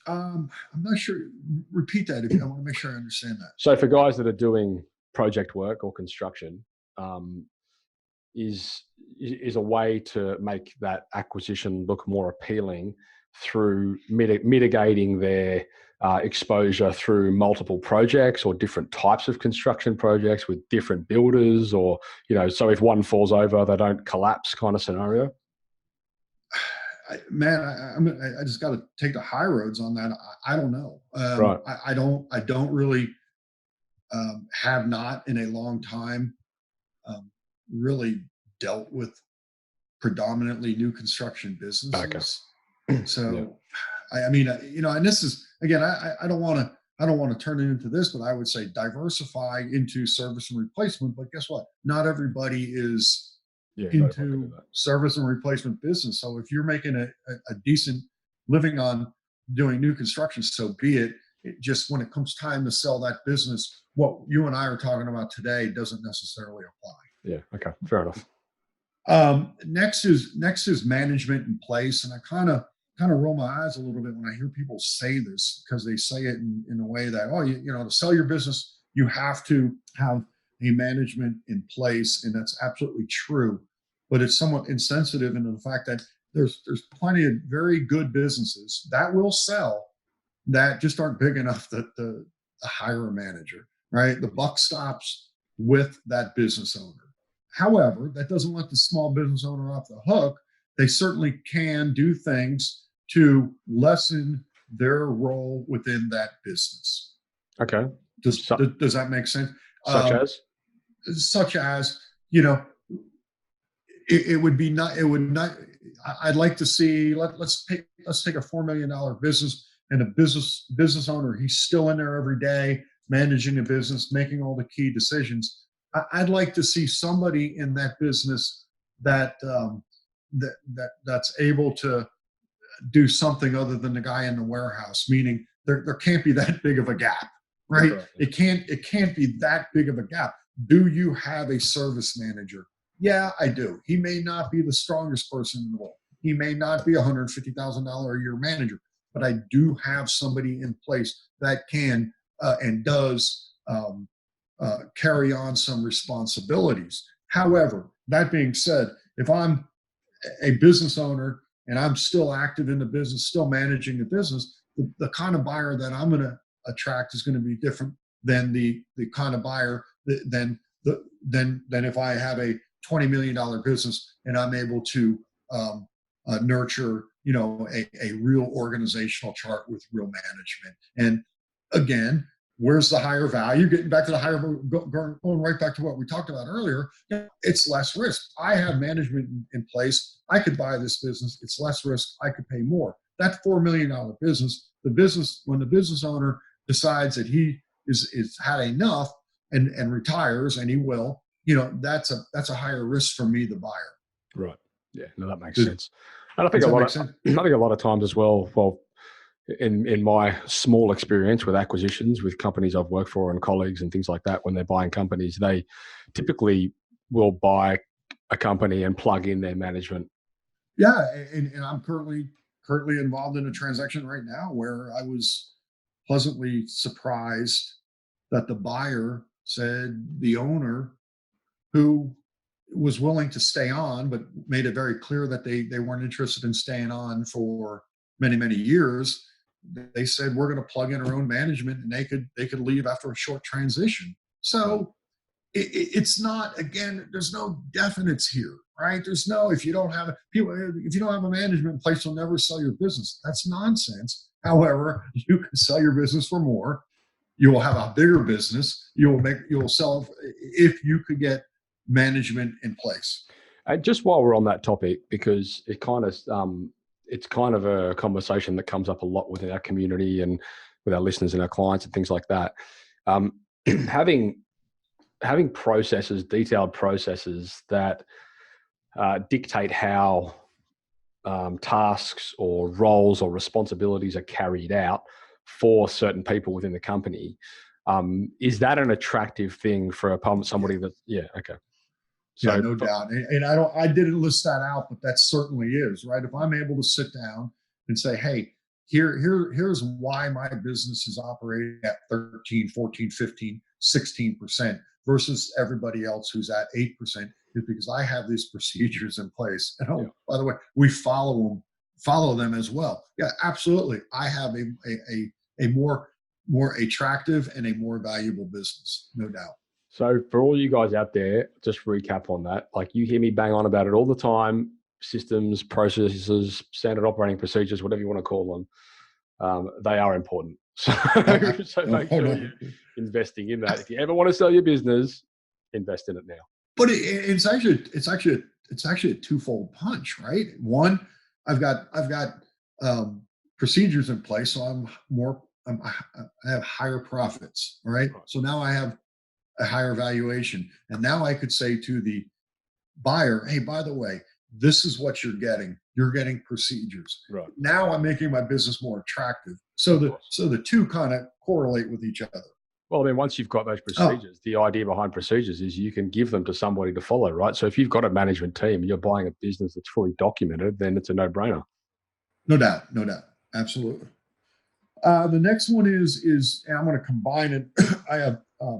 I'm not sure. Repeat that if you. I want to make sure I understand that. So for guys that are doing project work or construction, um, is a way to make that acquisition look more appealing through mitigating their exposure through multiple projects or different types of construction projects with different builders, or so if one falls over, they don't collapse, kind of scenario. I just got to take the high roads on that. I don't know. Right. I don't really have not in a long time really dealt with predominantly new construction businesses. Okay. So, yeah. I mean, and this is again, I don't want to turn it into this, but I would say diversify into service and replacement. But guess what? Not everybody is into service and replacement business. So if you're making a decent living on doing new construction, so be it. It just, when it comes time to sell that business, what you and I are talking about today doesn't necessarily apply. Yeah. Okay. Fair enough. Next is management in place, and I kind of roll my eyes a little bit when I hear people say this, because they say it in a way that, to sell your business, you have to have a management in place, and that's absolutely true. But it's somewhat insensitive into the fact that there's plenty of very good businesses that will sell that just aren't big enough to hire a manager, right? The buck stops with that business owner. However, that doesn't let the small business owner off the hook. They certainly can do things to lessen their role within that business. Okay. Does that make sense? Such as, it would not. I'd like to see. Let's take a $4 million business, and a business owner, he's still in there every day, managing a business, making all the key decisions. I'd like to see somebody in that business that's able to do something other than the guy in the warehouse. Meaning, there can't be that big of a gap, right? It can't be that big of a gap. Do you have a service manager? Yeah, I do. He may not be the strongest person in the world. He may not be $150,000 a year manager, but I do have somebody in place that can and does carry on some responsibilities. However, that being said, if I'm a business owner and I'm still active in the business, still managing the business, the kind of buyer that I'm going to attract is going to be different than the kind of buyer than if I have a $20 million business and I'm able to nurture, a real organizational chart with real management. And again, where's the higher value? Getting back to the higher, going right back to what we talked about earlier, it's less risk. I have management in place. I could buy this business. It's less risk. I could pay more. That $4 million business, when the business owner decides that he is had enough and retires, and he will, that's a higher risk for me, the buyer. Right. Yeah. No, that makes sense. And I think a lot of times as well, in my small experience with acquisitions with companies I've worked for and colleagues and things like that, when they're buying companies, they typically will buy a company and plug in their management. Yeah. And I'm currently involved in a transaction right now where I was pleasantly surprised that the buyer said the owner, who was willing to stay on, but made it very clear that they weren't interested in staying on for many, many years. They said, we're going to plug in our own management, and they could leave after a short transition. So it's not, again, there's no definites here, right? There's no, if you don't have a management in place, you'll never sell your business. That's nonsense. However, you can sell your business for more. You will have a bigger business. You'll sell if you could get management in place. And just while we're on that topic, because it's kind of a conversation that comes up a lot within our community and with our listeners and our clients and things like that. Having processes, detailed processes that dictate how tasks or roles or responsibilities are carried out for certain people within the company. Is that an attractive thing for somebody that, yeah, okay. So, yeah, no doubt. And I didn't list that out, but that certainly is, right? If I'm able to sit down and say, hey, here's why my business is operating at 13, 14, 15, 16% versus everybody else who's at 8%, is because I have these procedures in place. And by the way, we follow them as well. Yeah, absolutely. I have a more attractive and a more valuable business, no doubt. So for all you guys out there, just recap on that. Like, you hear me bang on about it all the time: systems, processes, standard operating procedures, whatever you want to call them. They are important. So make sure you're investing in that. If you ever want to sell your business, invest in it now. But it's actually a twofold punch, right? One, I've got procedures in place, so I have higher profits, right? So now I have a higher valuation, and now I could say to the buyer, hey, by the way, this is what you're getting. You're getting procedures. Right. Now I'm making my business more attractive. So the two kind of correlate with each other. Well, I mean, once you've got those procedures, the idea behind procedures is you can give them to somebody to follow, right? So if you've got a management team and you're buying a business that's fully documented, then it's a no-brainer. No doubt. Absolutely. The next one is and I'm going to combine it. I have a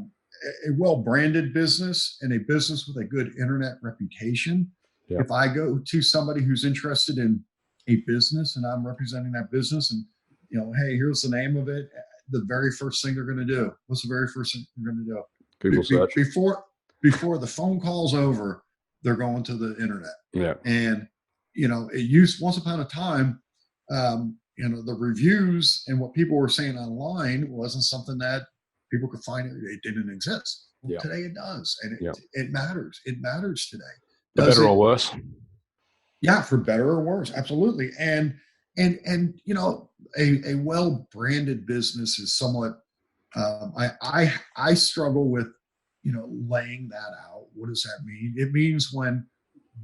well-branded business and a business with a good internet reputation. Yeah. If I go to somebody who's interested in a business and I'm representing that business, and hey, here's the name of it, the very first thing they're going to do. What's the very first thing they're going to do? Google search. Before the phone call's over, they're going to the internet. Yeah. And it used once upon a time. The reviews and what people were saying online wasn't something that people could find. It didn't exist. Well, today it does, and it matters. It matters today. For better or worse. Yeah, for better or worse, absolutely. And a well-branded business is somewhat. I struggle with laying that out. What does that mean? It means when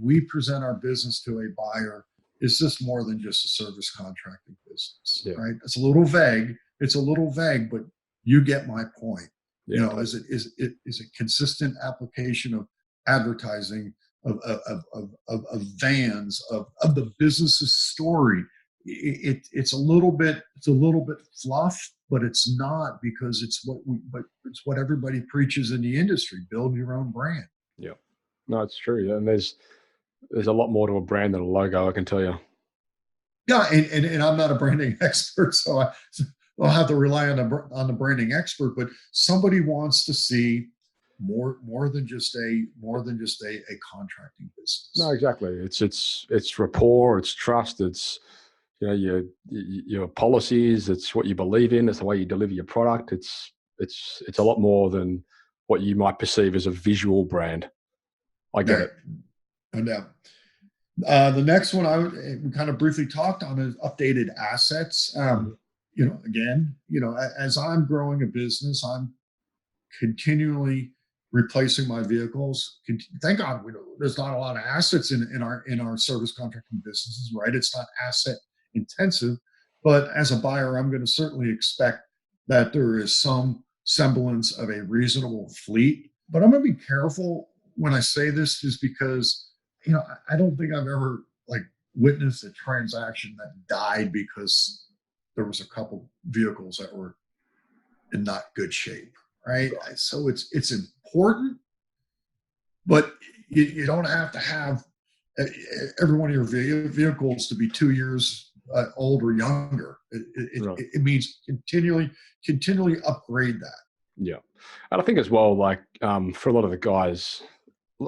we present our business to a buyer, it's just more than just a service contracting business, right? It's a little vague, but you get my point. Yeah. Is it consistent application of advertising, of vans, of the business's story? It's a little bit fluff, but it's not, because it's what everybody preaches in the industry. Build your own brand. Yeah, no, it's true. And there's a lot more to a brand than a logo, I can tell you. Yeah, and I'm not a branding expert, so I'll have to rely on the branding expert. But somebody wants to see more than just a contracting business. No, exactly. It's rapport, it's trust, it's your policies, it's what you believe in, it's the way you deliver your product. It's a lot more than what you might perceive as a visual brand. I get it. No doubt. The next one we kind of briefly talked on is updated assets. As I'm growing a business, I'm continually replacing my vehicles. Thank God there's not a lot of assets in our service contracting businesses, right? It's not asset intensive, but as a buyer, I'm going to certainly expect that there is some semblance of a reasonable fleet. But I'm going to be careful when I say this, is because I don't think I've ever witnessed a transaction that died because there was a couple vehicles that were in not good shape, right? So it's important, but you don't have to have every one of your vehicles to be 2 years old or younger. It means continually upgrade that. Yeah, and I think as well, for a lot of the guys,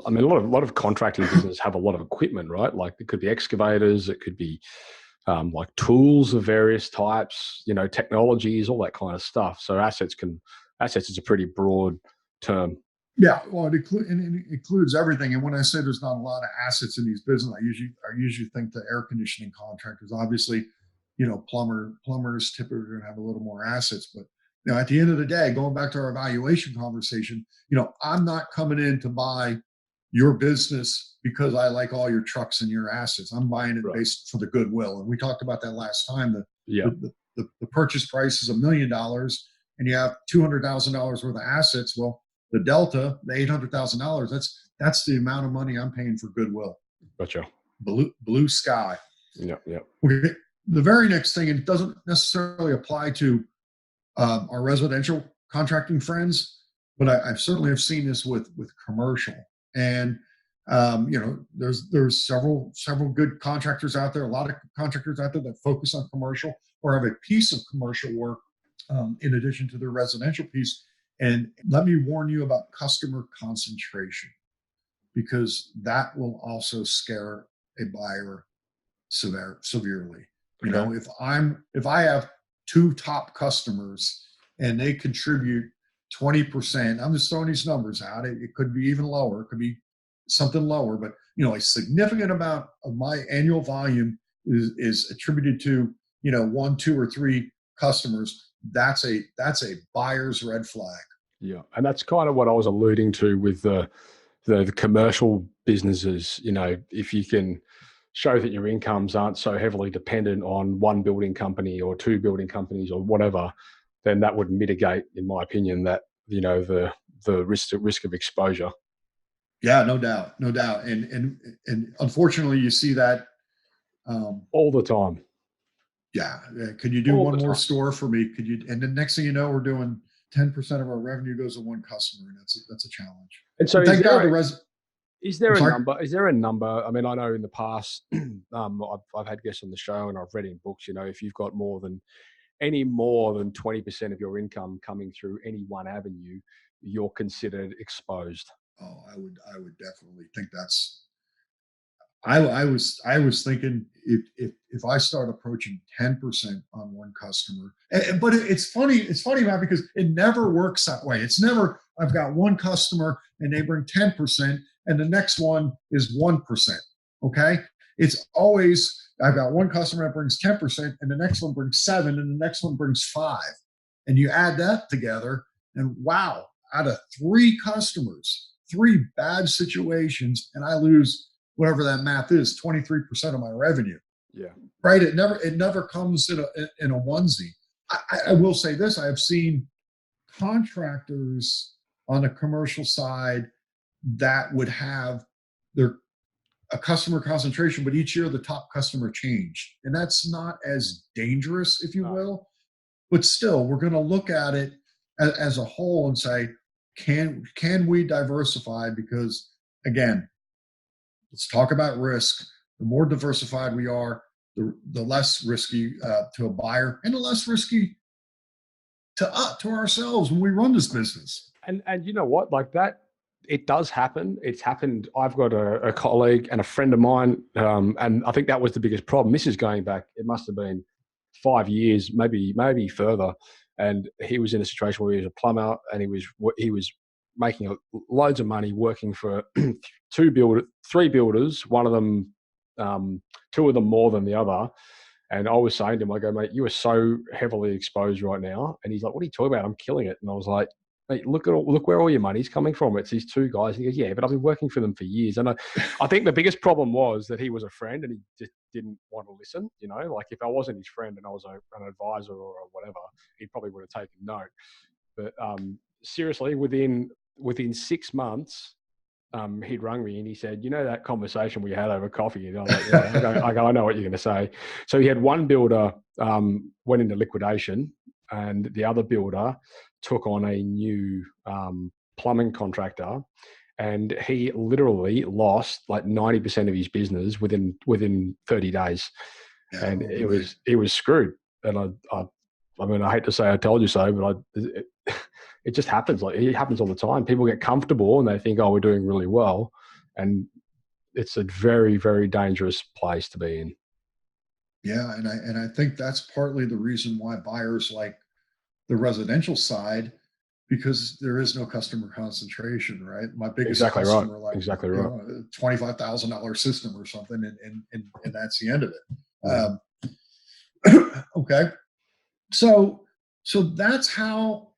I mean, a lot of contracting businesses have a lot of equipment, right? Like, it could be excavators, it could be like tools of various types, technologies, all that kind of stuff. So assets is a pretty broad term. Yeah, well, it includes everything. And when I say there's not a lot of assets in these businesses, I usually think the air conditioning contractors. Obviously, plumbers typically are going to have a little more assets. But at the end of the day, going back to our evaluation conversation, I'm not coming in to buy your business because I like all your trucks and your assets. I'm buying it based for the goodwill. And we talked about that last time. The purchase price is $1 million, and you have $200,000 worth of assets. Well, the delta, the $800,000, that's the amount of money I'm paying for goodwill. Gotcha. Blue sky. Yeah. Okay. The very next thing, and it doesn't necessarily apply to our residential contracting friends, but I certainly have seen this with commercial. And there's several good contractors out there, a lot of contractors out there that focus on commercial or have a piece of commercial work in addition to their residential piece. And let me warn you about customer concentration, because that will also scare a buyer severely. Okay. If I have 2 top customers and they contribute 20%, I'm just throwing these numbers out. It could be even lower. It could be something lower, but a significant amount of my annual volume is attributed to 1, 2, or 3 customers. That's a buyer's red flag. Yeah, and that's kind of what I was alluding to with the commercial businesses. If you can show that your incomes aren't so heavily dependent on 1 building company or 2 building companies or whatever, then that would mitigate, in my opinion, that the risk of exposure. Yeah, no doubt. And unfortunately, you see that all the time. Yeah. Could you do one more store for me? Could you? And the next thing you know, we're doing 10% of our revenue goes to 1 customer, and that's a challenge. And so, thank God is there a number? Is there a number? I mean, I know in the past, I've had guests on the show, and I've read in books. If you've got more than 20% of your income coming through any one avenue, you're considered exposed. Oh, I would definitely think that's. I was thinking if I start approaching 10% on 1 customer, but it's funny, Matt, because it never works that way. It's never I've got 1 customer and they bring 10% and the next one is 1%. Okay, it's always I've got 1 customer that brings 10% and the next one brings 7 and the next one brings 5, and you add that together and wow, out of 3 customers, 3 bad situations, and I lose whatever that math is, 23% of my revenue. Yeah. Right. It never comes in a onesie. I will say this. I have seen contractors on the commercial side that would have a customer concentration, but each year the top customer changed. And that's not as dangerous, if you will. But still, we're going to look at it as a whole and say, can we diversify? Because again, let's talk about risk. The more diversified we are, the less risky to a buyer, and the less risky to ourselves when we run this business. And you know what? Like that, it does happen. It's happened. I've got a colleague and a friend of mine, and I think that was the biggest problem. This is going back. It must have been 5 years, maybe further. And he was in a situation where he was a plumber, and he was making loads of money working for 3 builders, one of them, 2 of them more than the other. And I was saying to him, I go, mate, you are so heavily exposed right now. And he's like, what are you talking about? I'm killing it. And I was like, mate, look where all your money's coming from. It's these 2 guys. And he goes, yeah, but I've been working for them for years. And I think the biggest problem was that he was a friend and he just didn't want to listen. Like if I wasn't his friend and I was an advisor or whatever, he probably would have taken note. But seriously, within 6 months, he'd rung me and he said, that conversation we had over coffee? And I was like, yeah. I know what you're going to say. So he had one builder went into liquidation, and the other builder took on a new plumbing contractor, and he literally lost like 90% of his business within 30 days. Yeah, and it was screwed. And I mean, I hate to say I told you so, but it just happens. Like it happens all the time. People get comfortable and they think, oh, we're doing really well. And it's a very, very dangerous place to be in. Yeah, and I think that's partly the reason why buyers like the residential side, because there is no customer concentration, right? My biggest Exactly right. customer, like, Exactly you right. know, a $25,000 system or something, and that's the end of it. Yeah. Okay, so that's how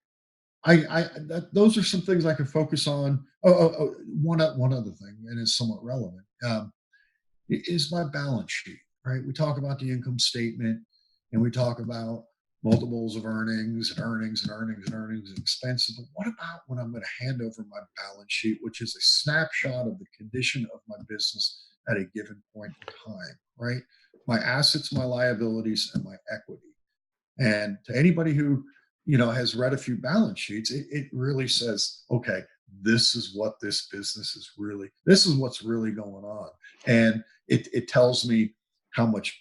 those are some things I can focus on. One other thing, and it's somewhat relevant, is my balance sheet. Right? We talk about the income statement, and we talk about multiples of earnings and earnings and earnings and earnings and expenses. But what about when I'm going to hand over my balance sheet, which is a snapshot of the condition of my business at a given point in time, right? My assets, my liabilities, and my equity. And to anybody who, has read a few balance sheets, it really says, okay, this is what this business this is what's really going on. And it tells me how much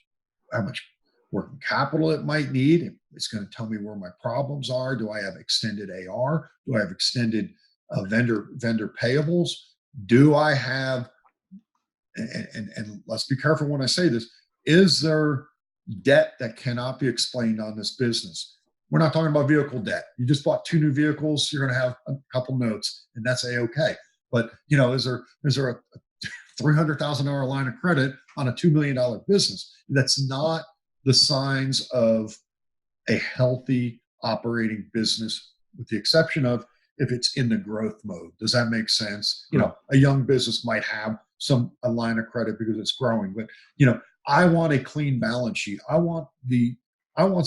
working capital it might need. It's going to tell me where my problems are. Do I have extended AR? Do I have extended vendor payables? Do I have, and let's be careful when I say this, is there debt that cannot be explained on this business? We're not talking about vehicle debt. You just bought 2 new vehicles, you're going to have a couple notes, and that's a-okay. But is there a $300,000 line of credit on a $2 million business? That's not the signs of a healthy operating business, with the exception of if it's in the growth mode. Does that make sense? A young business might have a line of credit because it's growing, but I want a clean balance sheet. I want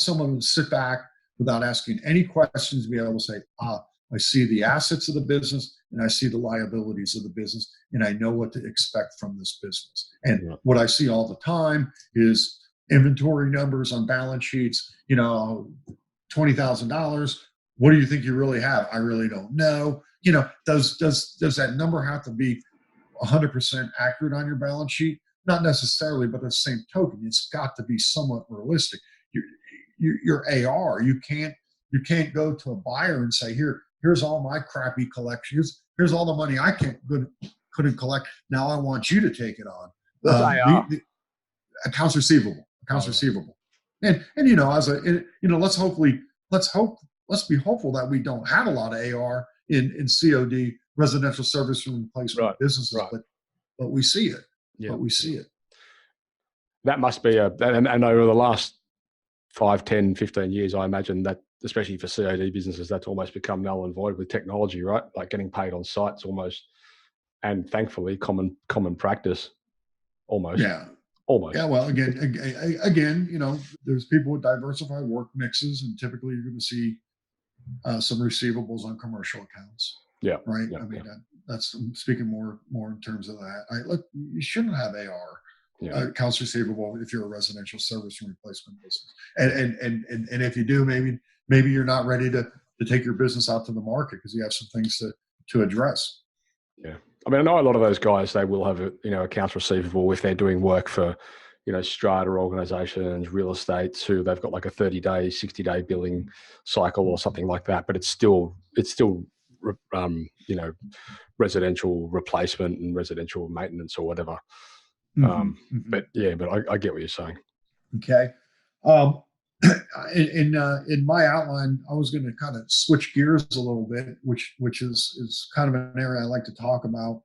someone to sit back without asking any questions, to be able to say, I see the assets of the business and I see the liabilities of the business, and I know what to expect from this business. And what I see all the time is inventory numbers on balance sheets, $20,000. What do you think you really have? I really don't know. Does that number have to be 100% accurate on your balance sheet? Not necessarily, but at the same token, it's got to be somewhat realistic. Your AR, you can't go to a buyer and say, here's all my crappy collections. Here's all the money I couldn't collect. Now I want you to take it on. The accounts receivable. And let's be hopeful that we don't have a lot of AR in COD, residential service and replacement businesses, but we see it. Yeah. But we see it. That must be and over the last 5, 10, 15 years, I imagine that, especially for COD businesses, that's almost become null and void with technology, right? Like getting paid on sites almost, and thankfully common practice almost. Yeah. Almost. Yeah. Well, again, there's people with diversified work mixes, and typically you're going to see some receivables on commercial accounts. Yeah. Right. Yeah, I mean, that's speaking more in terms of that. Look, you shouldn't have AR. Accounts receivable if you're a residential service and replacement business, and if you do, maybe you're not ready to take your business out to the market because you have some things to address. Yeah, I mean, I know a lot of those guys, they will have accounts receivable if they're doing work for strata organizations, real estates, who they've got like a 30-day, 60-day billing cycle or something like that. But it's still residential replacement and residential maintenance or whatever. But I get what you're saying. Okay. In my outline, I was going to kind of switch gears a little bit, which is kind of an area I like to talk about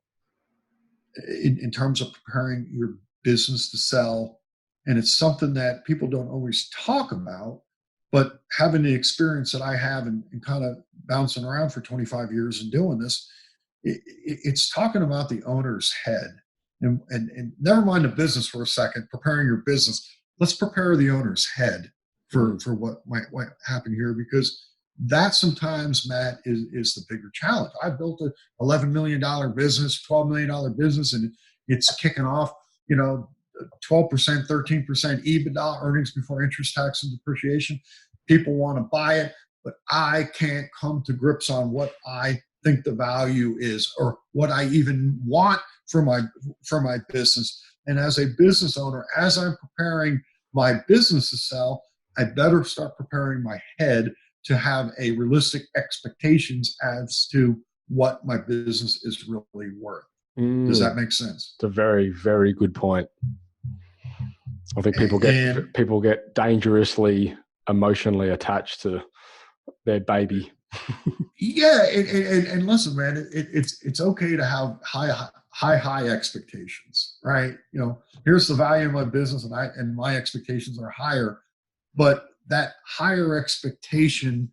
in terms of preparing your business to sell. And it's something that people don't always talk about, but having the experience that I have and kind of bouncing around for 25 years and doing this, it's talking about the owner's head. And never mind the business for a second, preparing your business. Let's prepare the owner's head for what might happen here, because that sometimes, Matt, is the bigger challenge. I built a $11 million business, $12 million business, and it's kicking off, 12%, 13% EBITDA, earnings before interest, tax, and depreciation. People want to buy it, but I can't come to grips on what I think the value is or what I even want for my business. And as a business owner, as I'm preparing my business to sell, I better start preparing my head to have a realistic expectations as to what my business is really worth. Does that make sense? It's a very, very good point. I think people get dangerously emotionally attached to their baby. Yeah, and listen, man, it's okay to have high expectations, right? Here's the value of my business, and my expectations are higher, but that higher expectation,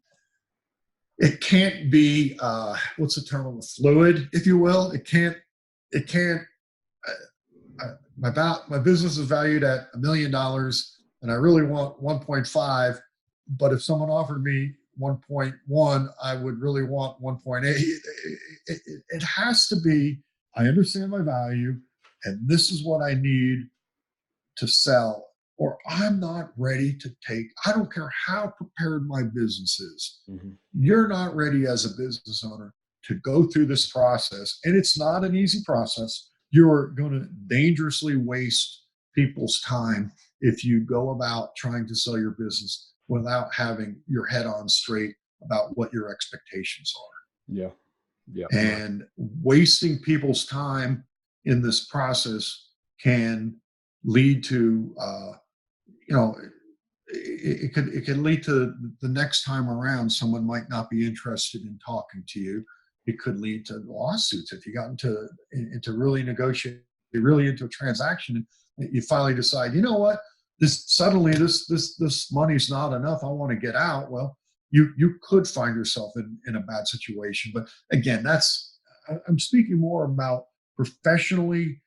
it can't be what's the term of the fluid, if you will. It can't. My business is valued at $1 million, and I really want 1.5. But if someone offered me 1.1, I would really want 1.8. It has to be, I understand my value, and this is what I need to sell, or I'm not ready to take. I don't care how prepared my business is. Mm-hmm. You're not ready as a business owner to go through this process, and it's not an easy process. You're going to dangerously waste people's time if you go about trying to sell your business without having your head on straight about what your expectations are. Yeah. And wasting people's time in this process can lead to, it could lead to the next time around, someone might not be interested in talking to you. It could lead to lawsuits if you got into really negotiating, really into a transaction, and you finally decide, you know what, this money's not enough. I want to get out. Well, you could find yourself in a bad situation. But again, I'm speaking more about professionally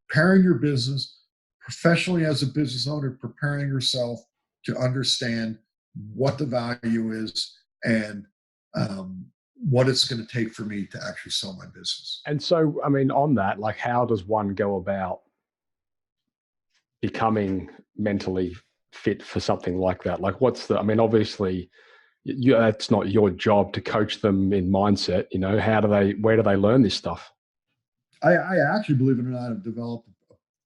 preparing your business, professionally as a business owner, preparing yourself to understand what the value is and what it's going to take for me to actually sell my business. And so, I mean, on that, like, how does one go about becoming mentally fit for something like that? Like, obviously, it's not your job to coach them in mindset. Where do they learn this stuff? I actually, believe it or not, have developed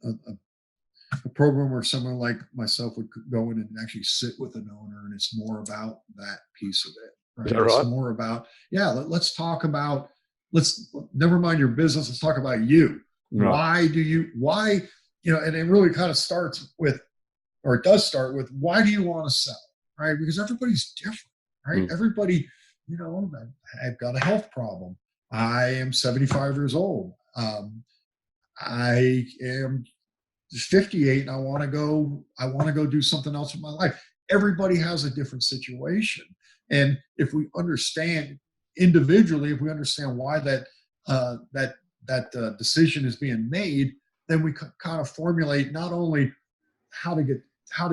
a program where someone like myself would go in and actually sit with an owner, and it's more about that piece of it. Right? Is that right? It's more about, let's talk about, never mind your business, let's talk about you. Right. And it really kind of starts with, or it does start with, why do you want to sell? Right? Because everybody's different, right? Everybody, I've got a health problem. I am 75 years old. I am 58 and I want to go do something else with my life. Everybody has a different situation. And if we understand individually, if we understand why that decision is being made, then we kind of formulate not only how to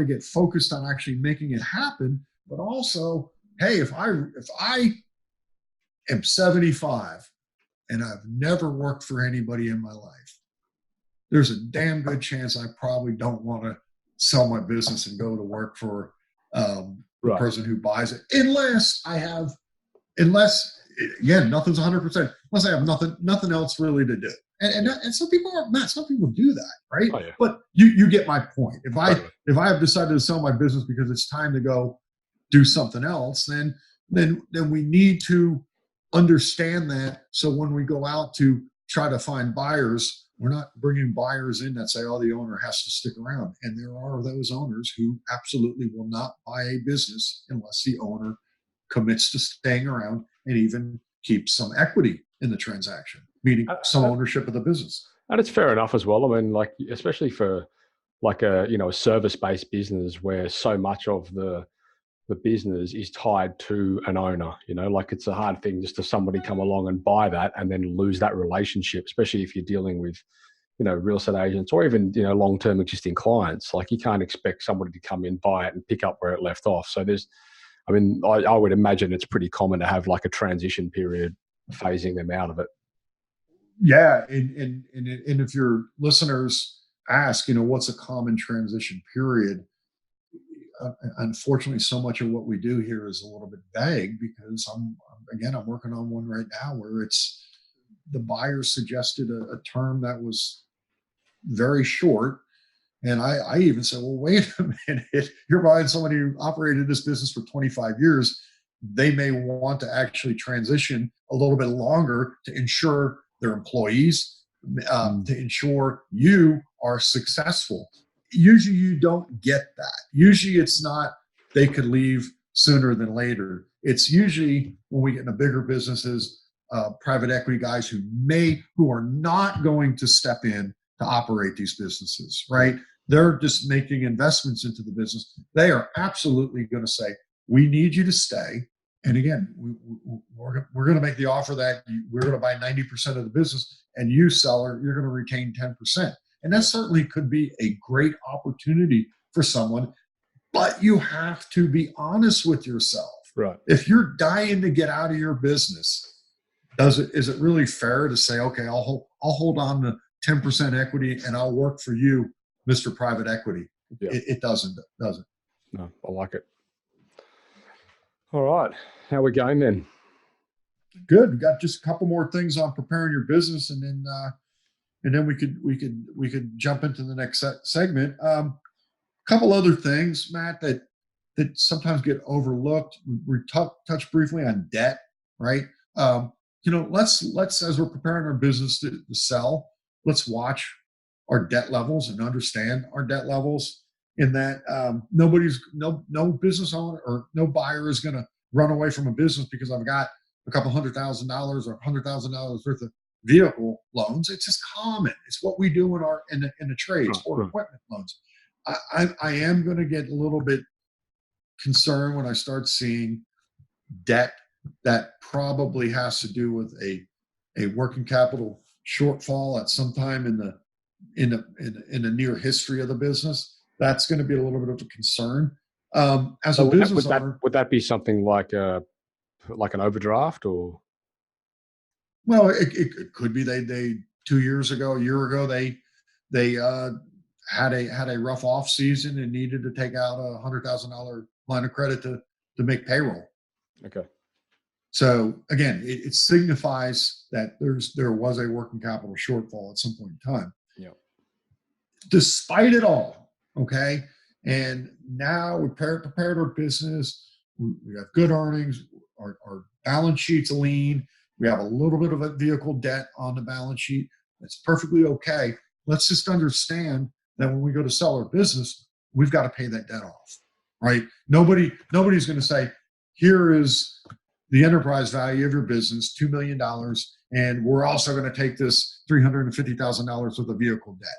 get focused on actually making it happen, but also, hey, if I am 75 and I've never worked for anybody in my life, there's a damn good chance I probably don't want to sell my business and go to work for the person who buys it, unless again, nothing's 100%, unless I have nothing else really to do. And some people some people do that, right? Oh, yeah. But you get my point. If I have decided to sell my business because it's time to go do something else, then we need to understand that. So when we go out to try to find buyers, we're not bringing buyers in that say, oh, the owner has to stick around. And there are those owners who absolutely will not buy a business unless the owner commits to staying around and even keeps some equity in the transaction, meaning some ownership of the business. And it's fair enough as well. I mean, like, especially for like a service-based business where so much of the business is tied to an owner, like it's a hard thing just to somebody come along and buy that and then lose that relationship, especially if you're dealing with, real estate agents or even, long-term existing clients. Like, you can't expect somebody to come in, buy it and pick up where it left off. So I would imagine it's pretty common to have like a transition period phasing them out of it. Yeah. And if your listeners ask, what's a common transition period? Unfortunately, so much of what we do here is a little bit vague, because I'm working on one right now where it's the buyer suggested a term that was very short. And I even said, well, wait a minute, you're buying somebody who operated this business for 25 years. They may want to actually transition a little bit longer to ensure their employees, to ensure you are successful. usually you don't get that. Usually it's not they could leave sooner than later. It's usually when we get into bigger businesses, private equity guys who are not going to step in to operate these businesses, right? They're just making investments into the business. They are absolutely going to say, we need you to stay. And again, we're going to make the offer that we're going to buy 90% of the business, and you, seller, you're going to retain 10%. And that certainly could be a great opportunity for someone, but you have to be honest with yourself. Right. If you're dying to get out of your business, is it really fair to say, okay, I'll hold on to 10% equity and I'll work for you, Mr. Private Equity? Yeah. It doesn't. No, I like it. All right. How are we going then? Good. We've got just a couple more things on preparing your business, and then we could jump into the next segment. Couple other things, Matt, that sometimes get overlooked. We touched briefly on debt, right? Let's as we're preparing our business to sell, let's watch our debt levels and understand our debt levels. In that, no business owner or no buyer is going to run away from a business because I've got a couple $100,000 or $100,000 worth of vehicle loans. It's just common. It's what we do in the trades or equipment loans. I am going to get a little bit concerned when I start seeing debt that probably has to do with a working capital shortfall at some time in the near history of the business. That's going to be a little bit of a concern. As a business owner, would that be something like an overdraft, or? Well, it could be they 2 years ago, a year ago, they had a rough off season and needed to take out a $100,000 line of credit to make payroll. Okay. So again, it signifies that there was a working capital shortfall at some point in time. Yeah. Despite it all, okay, and now we prepared our business. We have good earnings. Our balance sheet's lean. We have a little bit of a vehicle debt on the balance sheet. That's perfectly okay. Let's just understand that when we go to sell our business, we've got to pay that debt off, right? Nobody's going to say, here is the enterprise value of your business, $2 million, and we're also going to take this $350,000 worth of vehicle debt.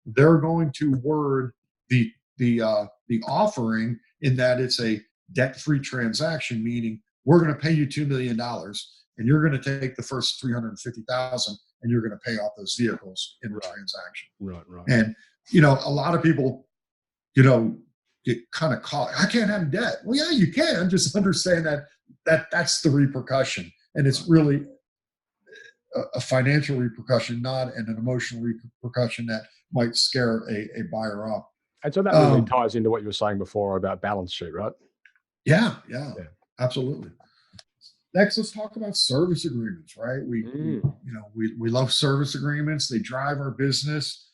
They're going to word the offering in that it's a debt-free transaction, meaning we're going to pay you $2 million, and you're going to take the first $350,000, and you're going to pay off those vehicles in the transaction. Right. And a lot of people, get kind of caught. I can't have debt. Well, yeah, you can. Just understand that's the repercussion, and it's really a financial repercussion, not an emotional repercussion that might scare a buyer off. And so that really ties into what you were saying before about balance sheet, right? Yeah, absolutely. Next, let's talk about service agreements, right? We love service agreements. They drive our business.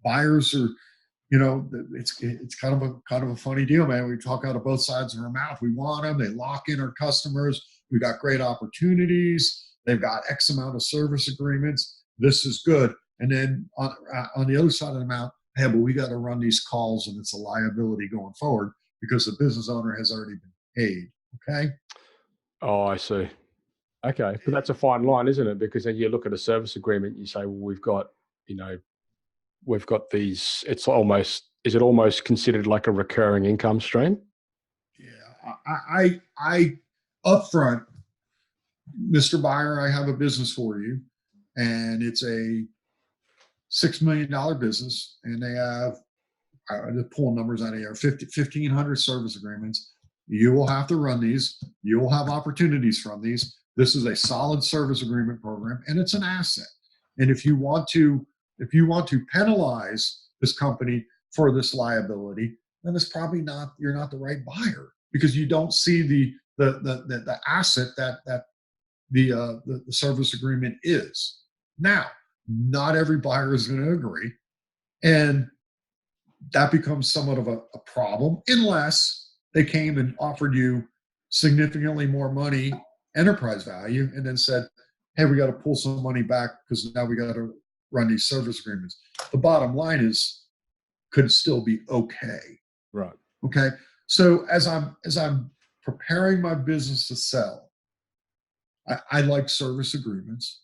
Buyers are, it's kind of a funny deal, man. We talk out of both sides of our mouth. We want them. They lock in our customers. We've got great opportunities. They've got X amount of service agreements. This is good. And then on the other side of the mouth, hey, but we got to run these calls, and it's a liability going forward because the business owner has already been paid. Okay. Oh, I see. Okay. But that's a fine line, isn't it? Because then you look at a service agreement, you say, well, we've got these, is it almost considered like a recurring income stream? Yeah. I upfront, Mr. Buyer, I have a business for you, and it's a $6 million business, and they have, I'm just pulling numbers out of here, 1,500 service agreements. You will have to run these. You will have opportunities from these. This is a solid service agreement program, and it's an asset. And if you want to penalize this company for this liability, then it's probably you're not the right buyer, because you don't see the asset that the service agreement is. Now, not every buyer is going to agree, and that becomes somewhat of a problem unless they came and offered you significantly more money, enterprise value, and then said, hey, we got to pull some money back because now we got to run these service agreements. The bottom line is could still be okay. Right. Okay. So as I'm preparing my business to sell, I like service agreements.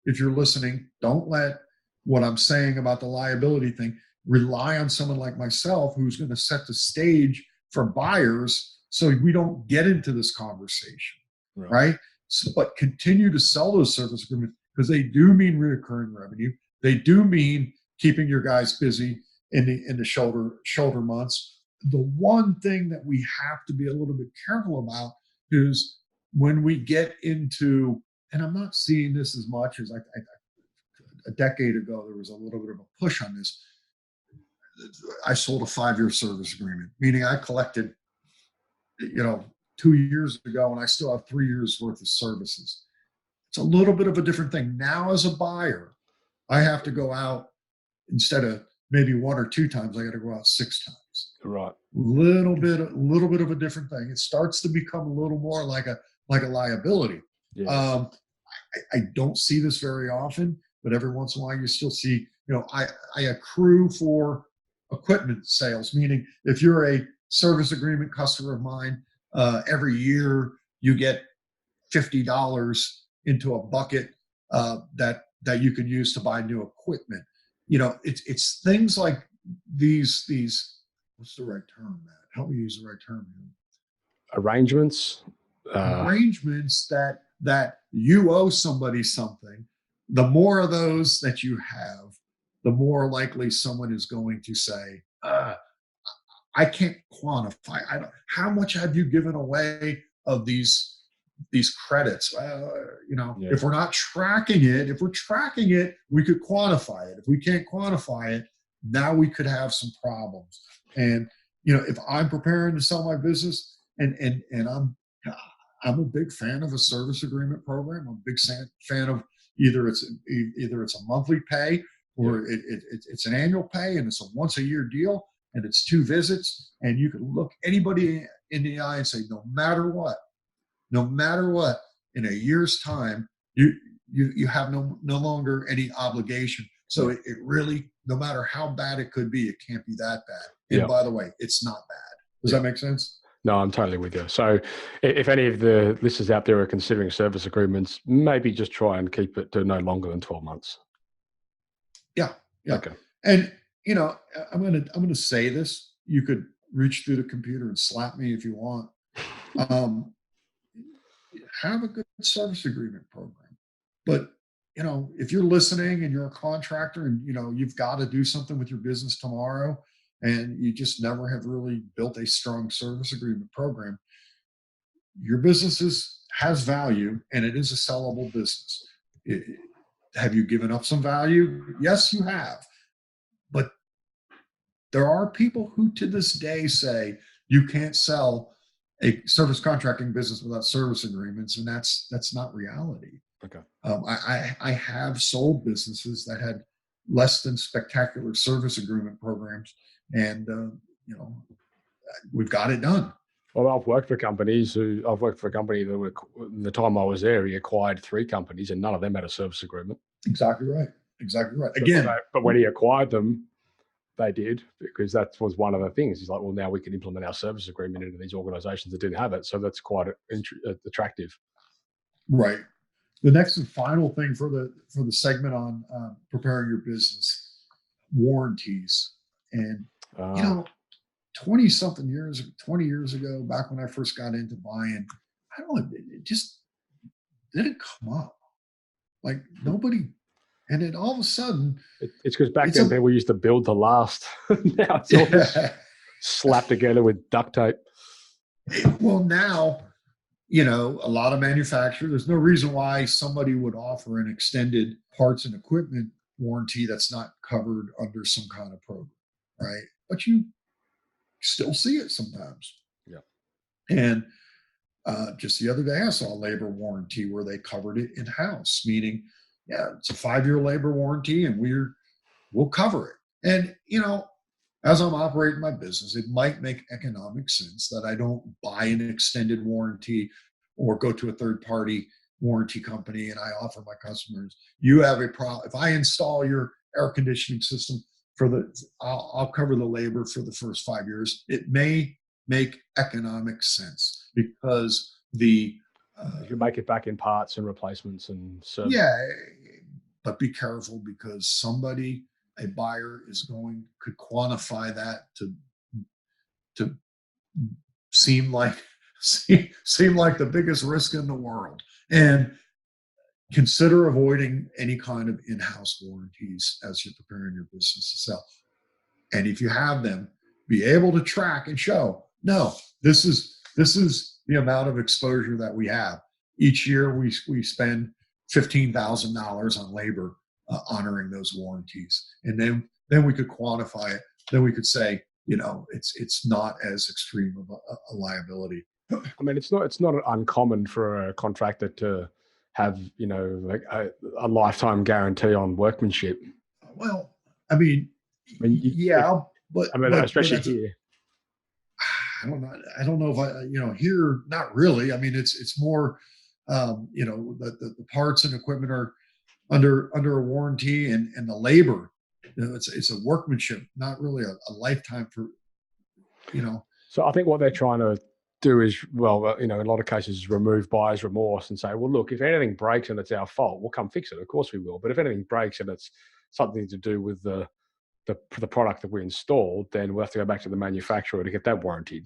If you're listening, don't let what I'm saying about the liability thing rely on someone like myself who's going to set the stage for buyers so we don't get into this conversation, right? So, but continue to sell those service agreements because they do mean reoccurring revenue. They do mean keeping your guys busy in the shoulder months. The one thing that we have to be a little bit careful about is when we get into, and I'm not seeing this as much as a decade ago, there was a little bit of a push on this. I sold a 5-year service agreement, meaning I collected, 2 years ago, and I still have 3 years worth of services. It's a little bit of a different thing. Now, as a buyer, I have to go out instead of maybe 1 or 2 times, I got to go out 6 times. Right. Little bit of a different thing. It starts to become a little more like a liability. Yes. I don't see this very often, but every once in a while you still see, I accrue for equipment sales, meaning if you're a service agreement customer of mine, every year you get $50 into a bucket that you can use to buy new equipment. It's things like these, what's the right term, Matt? Help me use the right term here. Arrangements that you owe somebody something. The more of those that you have, the more likely someone is going to say, I can't quantify. How much have you given away of these credits? If we're not tracking it, we could quantify it. If we can't quantify it, now we could have some problems. And if I'm preparing to sell my business, and I'm a big fan of a service agreement program. I'm a big fan of either it's a monthly pay or it's an annual pay, and it's a once a year deal, and it's 2 visits, and you can look anybody in the eye and say, no matter what, in a year's time, you have no longer any obligation. So it really, no matter how bad it could be, it can't be that bad. And by the way, it's not bad. Does that make sense? No, I'm totally with you. So if any of the listeners out there are considering service agreements, maybe just try and keep it to no longer than 12 months. Yeah. Okay. And, I'm going to say this. You could reach through the computer and slap me if you want. Have a good service agreement program. But, if you're listening and you're a contractor and, you've got to do something with your business tomorrow, and you just never have really built a strong service agreement program, your business has value and it is a sellable business. Have you given up some value? Yes, you have. But there are people who to this day say you can't sell a service contracting business without service agreements, and that's not reality. Okay. I have sold businesses that had less than spectacular service agreement programs, and we've got it done. Well, I've worked for a company that were, the time I was there, he acquired 3 companies and none of them had a service agreement. Exactly right. Again, but when he acquired them, they did, because that was one of the things. He's like, well, now we can implement our service agreement into these organizations that didn't have it. So that's quite attractive. Right. The next and final thing for the segment on preparing your business, warranties. And 20 years ago, back when I first got into buying, I don't know, it just didn't come up. Like nobody, and then all of a sudden, it's because back then people used to build to last. Now it's all just slapped together with duct tape. Well, now, a lot of manufacturers, there's no reason why somebody would offer an extended parts and equipment warranty that's not covered under some kind of program, right? But you still see it sometimes. Yeah. And just the other day, I saw a labor warranty where they covered it in-house, meaning, it's a 5-year labor warranty and we'll cover it. And, as I'm operating my business, it might make economic sense that I don't buy an extended warranty or go to a third-party warranty company and I offer my customers, you have a problem. If I install your air conditioning system, I'll cover the labor for the first 5 years. It may make economic sense because you can make it back in parts and replacements and service. Yeah, but be careful because a buyer could quantify that to seem like the biggest risk in the world. And consider avoiding any kind of in-house warranties as you're preparing your business to sell. And if you have them, be able to track and show, no, this is the amount of exposure that we have. Each year we spend $15,000 on labor honoring those warranties. And then we could quantify it. Then we could say, it's not as extreme of a liability. I mean, it's not uncommon for a contractor to have, like a lifetime guarantee on workmanship. Well, especially here. I don't know if here, not really. I mean, it's more, the parts and equipment are under a warranty, and the labor, it's a workmanship, not really a lifetime for. So I think what they're trying to do is, in a lot of cases, remove buyer's remorse and say, well, look, if anything breaks and it's our fault, we'll come fix it. Of course we will. But if anything breaks and it's something to do with the product that we installed, then we'll have to go back to the manufacturer to get that warranted.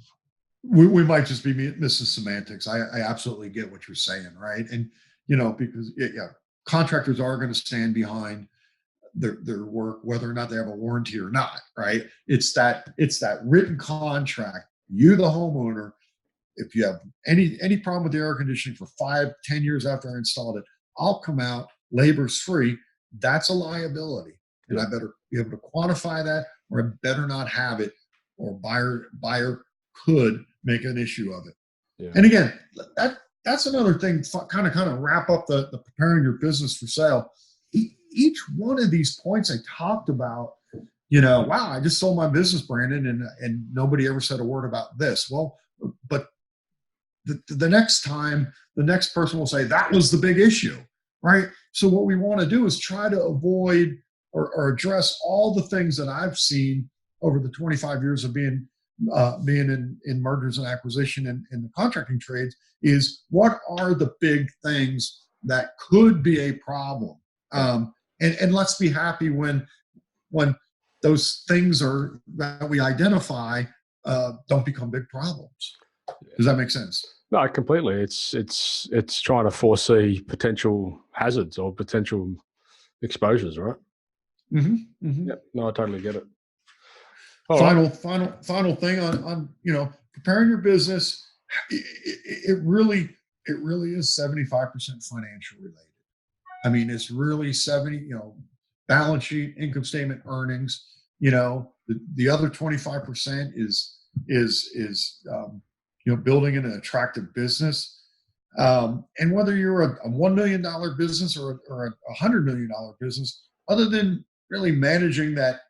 We might just be missing semantics. I absolutely get what you're saying, right? And because contractors are going to stand behind their work, whether or not they have a warranty or not, right? It's that written contract. You, the homeowner, if you have any problem with the air conditioning for 5-10 years after I installed it, I'll come out. Labor's free. That's a liability, and I better be able to quantify that, or I better not have it, or buyer could make an issue of it. Yeah. And again, that's another thing. Kind of wrap up the preparing your business for sale. Each one of these points I talked about, wow, I just sold my business, Brandon, and nobody ever said a word about this. Well, but the next time, the next person will say that was the big issue, right? So what we want to do is try to avoid or address all the things that I've seen over the 25 years of being in mergers and acquisition and in the contracting trades. Is what are the big things that could be a problem? And let's be happy when those things that we identify don't become big problems. Does that make sense? No, completely. It's trying to foresee potential hazards or potential exposures, right? Mm-hmm. Mm-hmm. Yep. No, I totally get it. Final thing on preparing your business. It really is 75% financial related. I mean, it's really 70, balance sheet, income statement, earnings. The other 25% is building an attractive business. And whether you're a $1 million business or a $100 million business, other than really managing that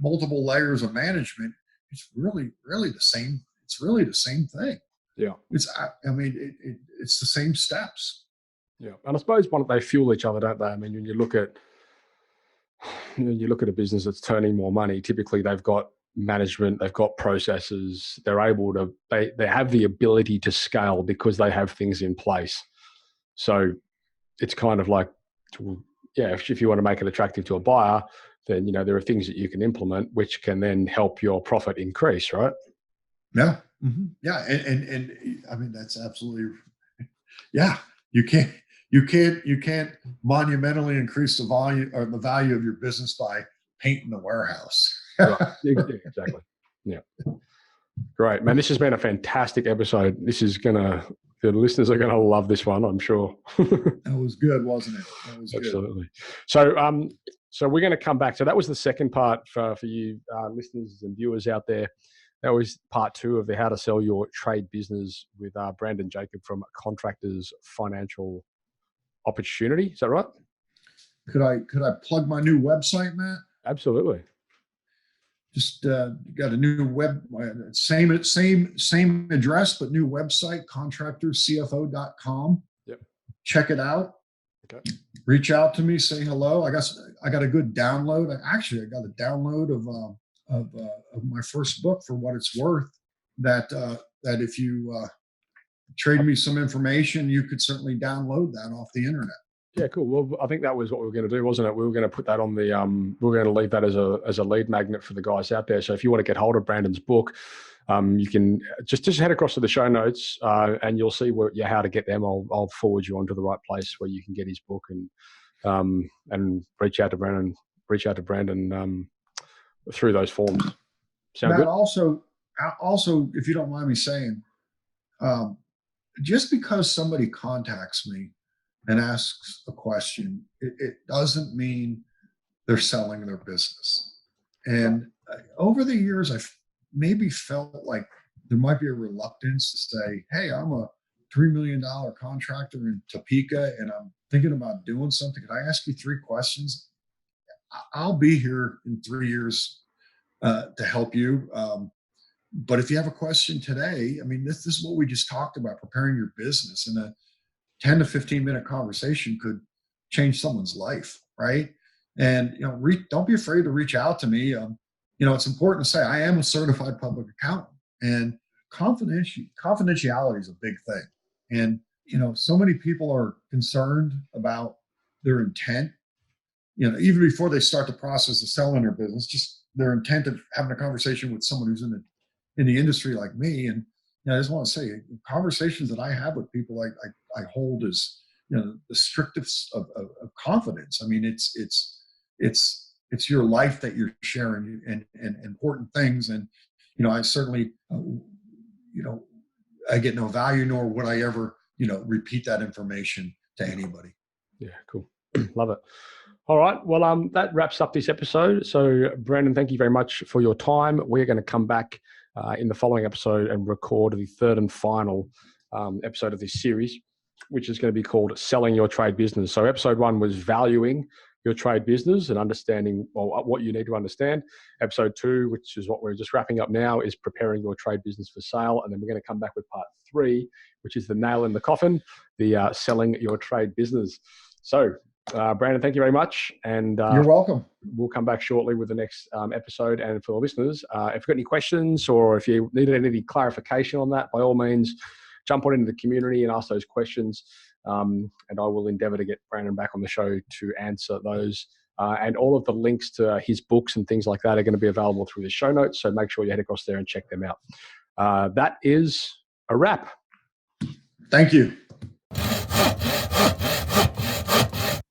multiple layers of management, it's really the same. It's really the same thing. Yeah. It's the same steps. Yeah. And I suppose they fuel each other, don't they? I mean, when you look at a business that's turning more money, typically they've got management, they've got processes, they have the ability to scale because they have things in place. So it's kind of like, if you want to make it attractive to a buyer, then, there are things that you can implement which can then help your profit increase, right? Yeah. Mm-hmm. Yeah. And I mean, that's absolutely, yeah. You can't monumentally increase the volume or the value of your business by painting the warehouse. Right. Exactly. Yeah. Great, man. This has been a fantastic episode. The listeners are going to love this one, I'm sure. That was good, wasn't it? That was absolutely good. So we're going to come back. So that was the second part for you listeners and viewers out there. That was part 2 of the How to Sell Your Trade Business with Brandon Jacob from Contractors Financial Opportunity. Is that right? Could I plug my new website, Matt? Absolutely. Just got a new same address, but new website, contractorscfo.com. Yep. Check it out. Okay. reach out to me, say hello. I got a good download. Actually, I got a download of my first book, For What It's Worth. That if you trade me some information, you could certainly download that off the internet. Yeah, cool. Well, I think that was what we were going to do, wasn't it? We were going to put that on the, we were going to leave that as a lead magnet for the guys out there. So if you want to get hold of Brandon's book, you can just head across to the show notes and you'll see how to get them. I'll forward you onto the right place where you can get his book and reach out to Brandon through those forms. Sound Matt, good? Also, if you don't mind me saying, just because somebody contacts me and asks a question, it doesn't mean they're selling their business. And over the years, I've maybe felt like there might be a reluctance to say, hey, I'm a $3 million contractor in Topeka and I'm thinking about doing something. Can I ask you 3 questions? I'll be here in 3 years to help you. But if you have a question today, I mean, this is what we just talked about, preparing your business, and a 10 to 15 minute conversation could change someone's life, right? And, don't be afraid to reach out to me. It's important to say I am a certified public accountant, and confidentiality is a big thing. And, so many people are concerned about their intent, even before they start the process of selling their business, just their intent of having a conversation with someone who's in the industry like me. And I just want to say, conversations that I have with people, I hold as the strictest of confidence. I mean, it's your life that you're sharing and important things. And I certainly I get no value, nor would I ever repeat that information to anybody. Yeah, cool. Love it. All right. Well, that wraps up this episode. So, Brandon, thank you very much for your time. We're going to come back in the following episode and record the third and final episode of this series, which is going to be called Selling Your Trade Business. So episode 1 was valuing your trade business and understanding what you need to understand. Episode 2, which is what we're just wrapping up now, is preparing your trade business for sale. And then we're going to come back with part 3, which is the nail in the coffin, the selling your trade business. So Brandon, thank you very much. And you're welcome. We'll come back shortly with the next episode. And for the listeners, if you've got any questions or if you needed any clarification on that, by all means, jump on into the community and ask those questions. And I will endeavor to get Brandon back on the show to answer those. And all of the links to his books and things like that are going to be available through the show notes. So make sure you head across there and check them out. That is a wrap. Thank you.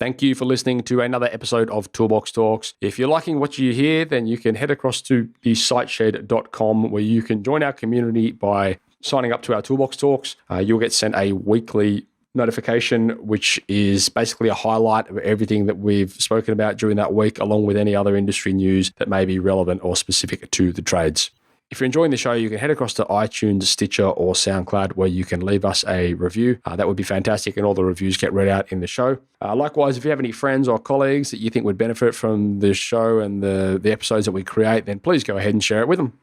Thank you for listening to another episode of Toolbox Talks. If you're liking what you hear, then you can head across to thesiteshed.com where you can join our community by signing up to our Toolbox Talks. You'll get sent a weekly notification, which is basically a highlight of everything that we've spoken about during that week, along with any other industry news that may be relevant or specific to the trades. If you're enjoying the show, you can head across to iTunes, Stitcher, or SoundCloud, where you can leave us a review. That would be fantastic, and all the reviews get read out in the show. Likewise, if you have any friends or colleagues that you think would benefit from this show and the episodes that we create, then please go ahead and share it with them.